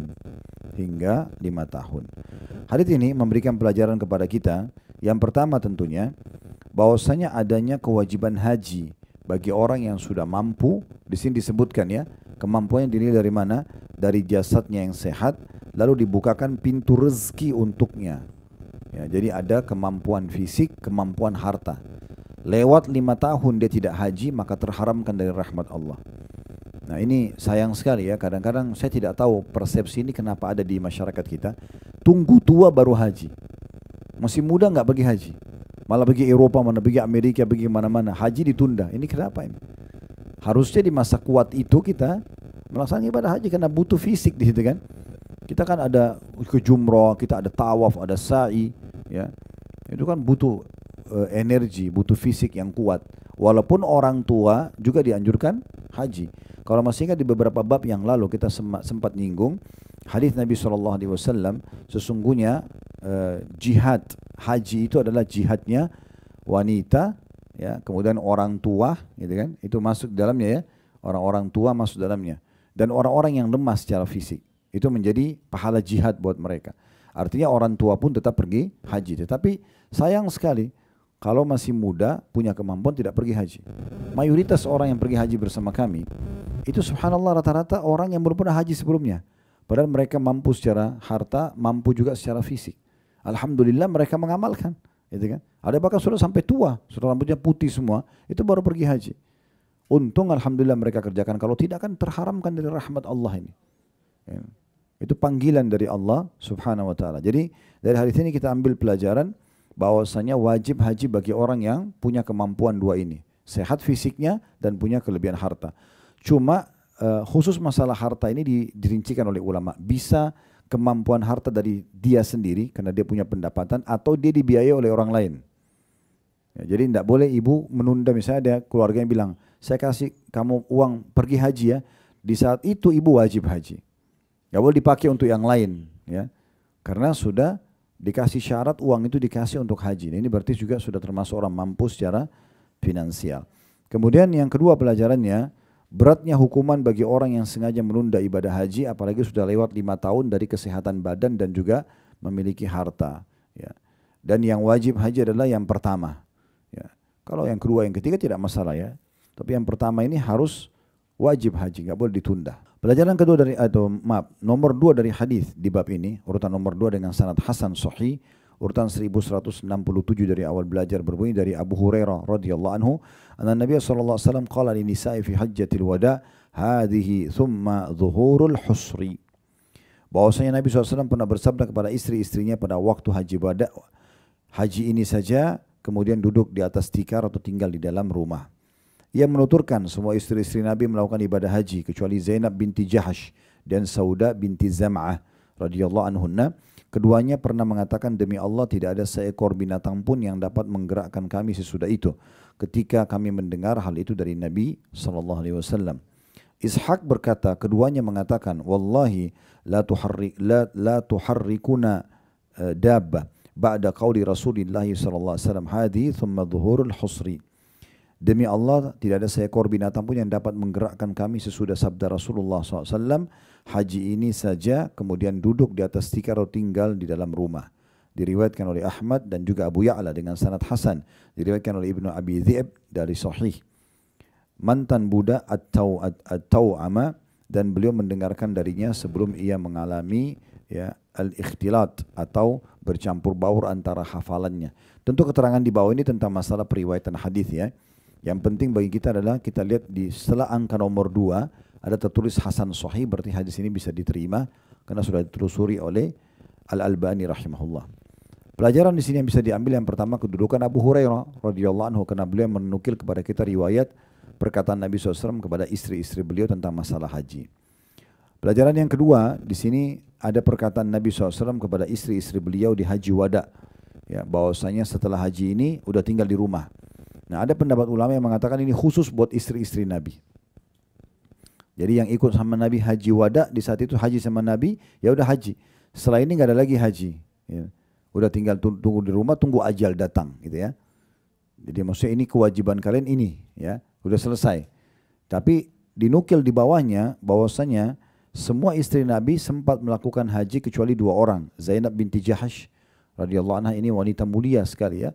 Hingga 5 tahun. Hadis ini memberikan pelajaran kepada kita. Yang pertama tentunya bahwasanya adanya kewajiban haji bagi orang yang sudah mampu. Di sini disebutkan ya, kemampuannya dinilai dari mana? Dari jasadnya yang sehat, lalu dibukakan pintu rezeki untuknya. Ya, jadi ada kemampuan fisik, kemampuan harta. Lewat 5 tahun dia tidak haji, maka terharamkan dari rahmat Allah. Nah ini sayang sekali ya, kadang-kadang saya tidak tahu persepsi ini kenapa ada di masyarakat kita. Tunggu tua baru haji. Masih muda nggak pergi haji. Malah pergi Eropa, mana pergi Amerika, pergi mana-mana. Haji ditunda. Ini kenapa ini? Harusnya di masa kuat itu kita melaksanakan ibadah haji karena butuh fisik di situ kan. Kita kan ada ke jumrah, kita ada tawaf, ada sa'i, ya. Itu kan butuh energi, butuh fisik yang kuat. Walaupun orang tua juga dianjurkan haji. Kalau masih ingat di beberapa bab yang lalu kita sempat nyinggung hadis Nabi SAW, sesungguhnya jihad haji itu adalah jihadnya wanita, ya, kemudian orang tua, gitu kan, itu masuk dalamnya ya, orang-orang tua masuk dalamnya, dan orang-orang yang lemah secara fisik itu menjadi pahala jihad buat mereka. Artinya orang tua pun tetap pergi haji, tetapi sayang sekali kalau masih muda punya kemampuan tidak pergi haji. Mayoritas orang yang pergi haji bersama kami itu subhanallah rata-rata orang yang belum pernah haji sebelumnya, padahal mereka mampu secara harta, mampu juga secara fisik. Alhamdulillah mereka mengamalkan, gitu kan. Ada bahkan sudah sampai tua, sudah rambutnya putih semua, itu baru pergi haji. Untung alhamdulillah mereka kerjakan, kalau tidak kan terharamkan dari rahmat Allah ini. Ya. Itu panggilan dari Allah subhanahu wa ta'ala. Jadi dari hadis ini kita ambil pelajaran bahwasanya wajib haji bagi orang yang punya kemampuan dua ini, sehat fisiknya dan punya kelebihan harta. Cuma khusus masalah harta ini dirincikan oleh ulama, bisa kemampuan harta dari dia sendiri karena dia punya pendapatan, atau dia dibiayai oleh orang lain. Ya, jadi tidak boleh ibu menunda, misalnya ada keluarga yang bilang, saya kasih kamu uang pergi haji ya, di saat itu ibu wajib haji. Gak boleh dipakai untuk yang lain, ya, karena sudah dikasih syarat uang itu dikasih untuk haji. Ini berarti juga sudah termasuk orang mampu secara finansial. Kemudian yang kedua pelajarannya, beratnya hukuman bagi orang yang sengaja menunda ibadah haji, apalagi sudah lewat 5 tahun dari kesehatan badan dan juga memiliki harta. Ya. Dan yang wajib haji adalah yang pertama. Ya. Kalau yang kedua, yang ketiga tidak masalah ya. Tapi yang pertama ini harus wajib haji, nggak boleh ditunda. Pelajaran kedua nomor 2 dari hadis di bab ini, urutan nomor 2 dengan sanad hasan sahih, urutan 1167 dari awal belajar berbunyi dari Abu Hurairah radhiyallahu anhu, anna Nabi sallallahu alaihi wasallam qala li nisa'i fi hajjatil wada, hadhihi thumma zuhurul husri. Bahwasanya Nabi SAW pernah bersabda kepada istri-istrinya pada waktu haji wada, haji ini saja, kemudian duduk di atas tikar atau tinggal di dalam rumah. Ia menuturkan semua istri-istri Nabi melakukan ibadah haji kecuali Zainab binti Jahash dan Sauda binti Zam'ah radhiyallahu anhunna. Keduanya pernah mengatakan, demi Allah tidak ada seekor binatang pun yang dapat menggerakkan kami sesudah itu, ketika kami mendengar hal itu dari Nabi SAW. Ishaq berkata, keduanya mengatakan, wallahi la tuharrikuna dabba ba'da qawli Rasulillah SAW hadi thumma dhuhurul husri. Demi Allah tidak ada seekor binatang pun yang dapat menggerakkan kami sesudah sabda Rasulullah SAW, haji ini saja, kemudian duduk di atas tikar atau tinggal di dalam rumah. Diriwayatkan oleh Ahmad dan juga Abu Ya'la dengan sanad hasan. Diriwayatkan oleh Ibnu Abi Dhi'b dari Sahih. Mantan budak at-taw'ama, dan beliau mendengarkan darinya sebelum ia mengalami al-ikhtilat atau bercampur baur antara hafalannya. Tentu keterangan di bawah ini tentang masalah periwayatan hadis ya. Yang penting bagi kita adalah kita lihat di setelah angka nomor 2 ada tertulis Hasan Sahih, berarti hadis ini bisa diterima karena sudah ditelusuri oleh Al-Albani rahimahullah. Pelajaran di sini yang bisa diambil, yang pertama kedudukan Abu Hurairah radhiyallahu anhu, karena beliau menukil kepada kita riwayat perkataan Nabi SAW kepada istri-istri beliau tentang masalah haji. Pelajaran yang kedua di sini ada perkataan Nabi SAW kepada istri-istri beliau di haji wada, ya, bahwasanya setelah haji ini udah tinggal di rumah. Nah, ada pendapat ulama yang mengatakan ini khusus buat istri-istri Nabi. Jadi yang ikut sama Nabi haji wada di saat itu haji sama Nabi, ya udah haji. Setelah ini nggak ada lagi haji. Ya. Udah tinggal tunggu di rumah, tunggu ajal datang, gitu ya. Jadi maksudnya ini kewajiban kalian ini, ya, udah selesai. Tapi dinukil di bawahnya bahwasanya semua istri Nabi sempat melakukan haji kecuali 2 orang. Zainab binti Jahash radhiyallahu anha, ini wanita mulia sekali ya.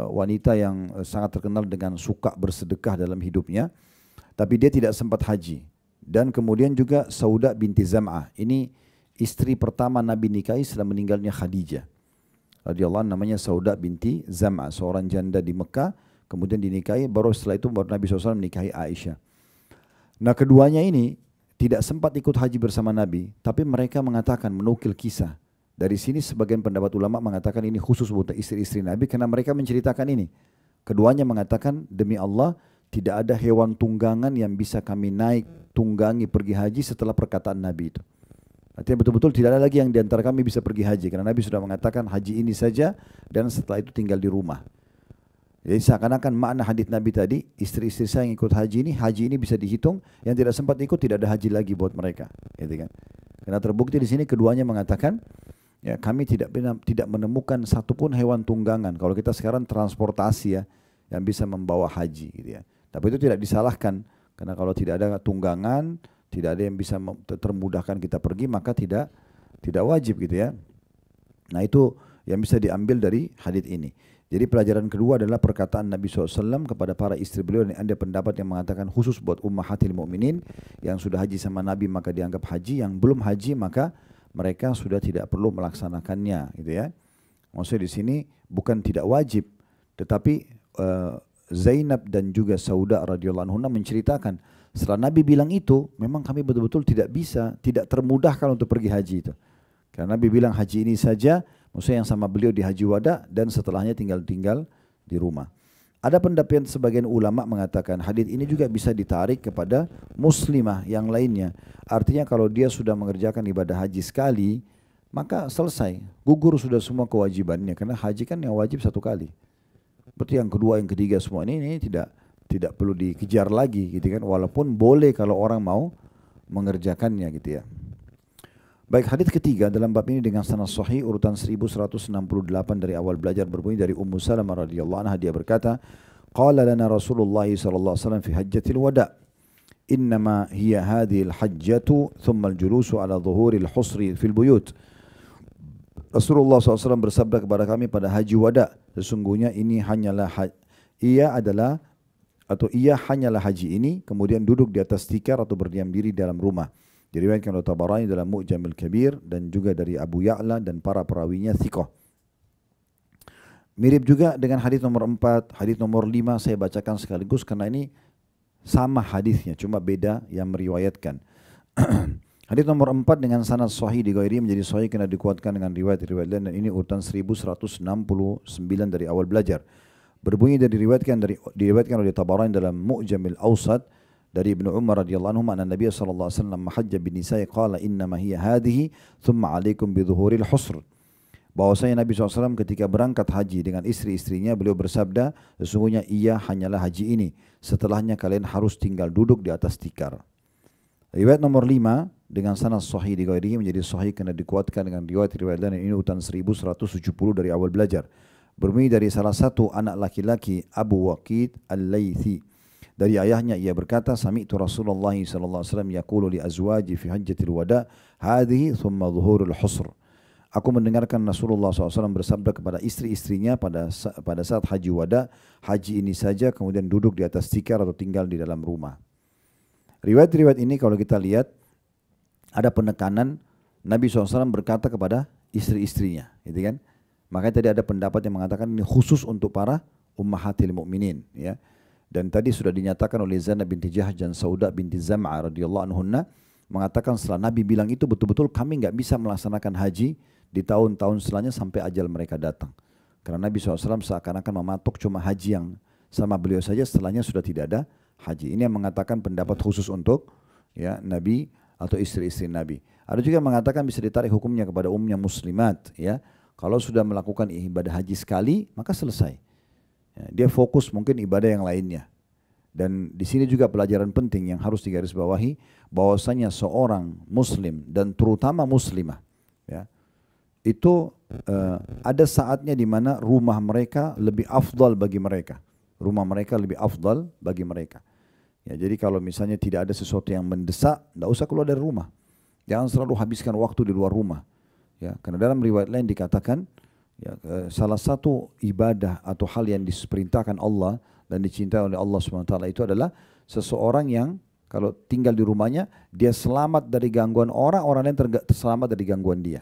Wanita yang sangat terkenal dengan suka bersedekah dalam hidupnya, tapi dia tidak sempat haji. Dan kemudian juga Sauda binti Zam'ah, ini istri pertama Nabi nikahi setelah meninggalnya Khadijah radhiyallahu anha, namanya Sauda binti Zam'ah, seorang janda di Mekah, kemudian dinikahi, baru setelah itu baru Nabi SAW menikahi Aisyah. Nah, keduanya ini tidak sempat ikut haji bersama Nabi, tapi mereka mengatakan, menukil kisah. Dari sini sebagian pendapat ulama mengatakan ini khusus buat istri-istri Nabi karena mereka menceritakan ini. Keduanya mengatakan, demi Allah tidak ada hewan tunggangan yang bisa kami naik tunggangi pergi haji setelah perkataan Nabi itu. Artinya betul-betul tidak ada lagi yang diantara kami bisa pergi haji karena Nabi sudah mengatakan haji ini saja dan setelah itu tinggal di rumah. Jadi seakan-akan makna hadis Nabi tadi, istri-istri saya yang ikut haji ini bisa dihitung, yang tidak sempat ikut tidak ada haji lagi buat mereka, gitu kan? Karena terbukti di sini keduanya mengatakan, ya, kami tidak menemukan satupun hewan tunggangan. Kalau kita sekarang transportasi ya, yang bisa membawa haji, gitu ya. Tapi itu tidak disalahkan, karena kalau tidak ada tunggangan, tidak ada yang bisa termudahkan kita pergi, maka tidak wajib, gitu ya. Nah, itu yang bisa diambil dari hadis ini. Jadi pelajaran kedua adalah perkataan Nabi SAW kepada para istri beliau, dan ada pendapat yang mengatakan khusus buat ummahatil mu'minin, yang sudah haji sama Nabi maka dianggap haji, yang belum haji maka mereka sudah tidak perlu melaksanakannya, gitu ya. Maksudnya di sini bukan tidak wajib, tetapi Zainab dan juga Sauda radhiyallahu anha menceritakan setelah Nabi bilang itu, memang kami betul-betul tidak termudahkan untuk pergi haji itu. Karena Nabi bilang haji ini saja, maksudnya yang sama beliau di haji wada dan setelahnya tinggal di rumah. Ada pendapat sebagian ulama mengatakan hadis ini juga bisa ditarik kepada muslimah yang lainnya. Artinya kalau dia sudah mengerjakan ibadah haji sekali, maka selesai, gugur sudah semua kewajibannya. Karena haji kan yang wajib 1 kali. Berarti yang kedua, yang ketiga semua ini tidak perlu dikejar lagi, gitu kan? Walaupun boleh kalau orang mau mengerjakannya, gitu ya. Baik, hadis ketiga dalam bab ini dengan sanad sahih urutan 1168 dari awal belajar berbunyi dari Ummu Salamah radhiyallahu anha, dia berkata, qala lana Rasulullah sallallahu alaihi wasallam fi hajjatil wada, innama hiya hadhil hajjatu thumma al-julusu ala dhuhuril husri fil buyut. Rasulullah SAW bersabda kepada kami pada haji wada, sesungguhnya ini hanyalah ia hanyalah haji ini, kemudian duduk di atas tikar atau berdiam diri dalam rumah. Diriwayatkan oleh Tabarani dalam Mu'jamil Kabir dan juga dari Abu Ya'la dan para perawinya thiqah. Mirip juga dengan hadis nomor 4, hadis nomor 5 saya bacakan sekaligus karena ini sama hadisnya, cuma beda yang meriwayatkan. Hadis nomor 4 dengan sanad sahih di ghairi menjadi sahih karena dikuatkan dengan riwayat-riwayat lain, dan ini urutan 1169 dari awal belajar. Berbunyi dari diriwayatkan oleh Tabarani dalam Mu'jamil Awsat dari Ibnu Umar radhiyallahu anhu, anna Nabiy sallallahu alaihi wasallam mahajja bin nisa'i qala inna ma hiya hadhihi thumma 'alaikum bi dhuhuril husr. Bahwasanya Nabi SAW ketika berangkat haji dengan istri-istrinya, beliau bersabda, sesungguhnya ia hanyalah haji ini, setelahnya kalian harus tinggal duduk di atas tikar. Riwayat nomor 5 dengan sanad sahih di ghairihi menjadi sahih karena dikuatkan dengan riwayat-riwayat lain, ini urutan 1170 dari awal belajar. Berbunyi dari salah satu anak laki-laki Abu Waqid Al-Laythi. Dari ayahnya ia berkata, sami'tu Rasulullah sallallahu alaihi wasallam yaqulu li azwaji fi hajjatil wada, hadhihi thumma dhuhurul husr. Aku mendengarkan Rasulullah SAW bersabda kepada istri-istrinya pada saat haji wada, haji ini saja, kemudian duduk di atas tikar atau tinggal di dalam rumah. Riwayat-riwayat ini kalau kita lihat, ada penekanan Nabi SAW berkata kepada istri-istrinya, gitu kan? Makanya tadi ada pendapat yang mengatakan ini khusus untuk para ummahatil mu'minin, ya. Dan tadi sudah dinyatakan oleh Zainab binti Jahsh dan Sauda binti Zam'ah radhiyallahu anhunna, mengatakan setelah Nabi bilang itu betul-betul kami nggak bisa melaksanakan haji di tahun-tahun setelahnya sampai ajal mereka datang. Karena Nabi SAW seakan-akan mematok cuma haji yang sama beliau saja, setelahnya sudah tidak ada haji. Ini yang mengatakan pendapat khusus untuk ya Nabi atau istri-istri Nabi. Ada juga yang mengatakan bisa ditarik hukumnya kepada umumnya muslimat, ya. Kalau sudah melakukan ibadah haji sekali, maka selesai. Ya, dia fokus mungkin ibadah yang lainnya. Dan di sini juga pelajaran penting yang harus digarisbawahi, bahwasanya seorang muslim dan terutama muslimah, ya, itu ada saatnya di mana rumah mereka lebih afdal bagi mereka. Rumah mereka lebih afdal bagi mereka. Ya, jadi kalau misalnya tidak ada sesuatu yang mendesak, tidak usah keluar dari rumah. Jangan selalu habiskan waktu di luar rumah. Ya, karena dalam riwayat lain dikatakan, ya, salah satu ibadah atau hal yang diperintahkan Allah dan dicintai oleh Allah SWT itu adalah seseorang yang kalau tinggal di rumahnya, dia selamat dari gangguan orang lain selamat dari gangguan dia.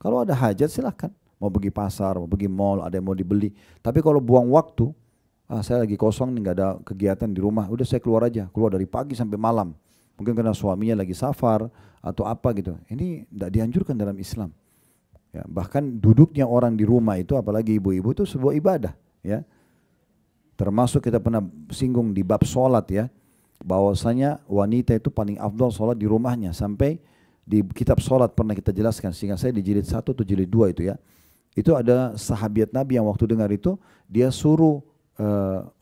Kalau ada hajat silahkan, mau pergi pasar, mau pergi mall, ada yang mau dibeli. Tapi kalau buang waktu, saya lagi kosong nih, nggak ada kegiatan di rumah, udah saya keluar aja, keluar dari pagi sampai malam. Mungkin karena suaminya lagi safar atau apa gitu. Ini tidak dianjurkan dalam Islam. Ya, bahkan duduknya orang di rumah itu, apalagi ibu-ibu, itu sebuah ibadah. Ya, termasuk kita pernah singgung di bab sholat, ya, bahwasanya wanita itu paling afdal sholat di rumahnya. Sampai di kitab sholat pernah kita jelaskan, sehingga saya di jilid 1 atau jilid 2 itu, ya, itu ada sahabiat Nabi yang waktu dengar itu, dia suruh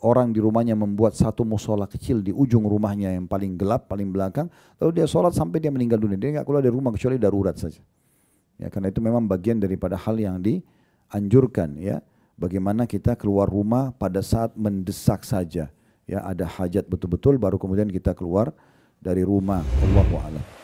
orang di rumahnya membuat satu musola kecil di ujung rumahnya yang paling gelap, paling belakang, lalu dia sholat sampai dia meninggal dunia. Dia nggak keluar dari rumah kecuali darurat saja. Ya, karena itu memang bagian daripada hal yang dianjurkan, ya. Bagaimana kita keluar rumah pada saat mendesak saja, ya, ada hajat betul-betul, baru kemudian kita keluar dari rumah. Allahu a'lam.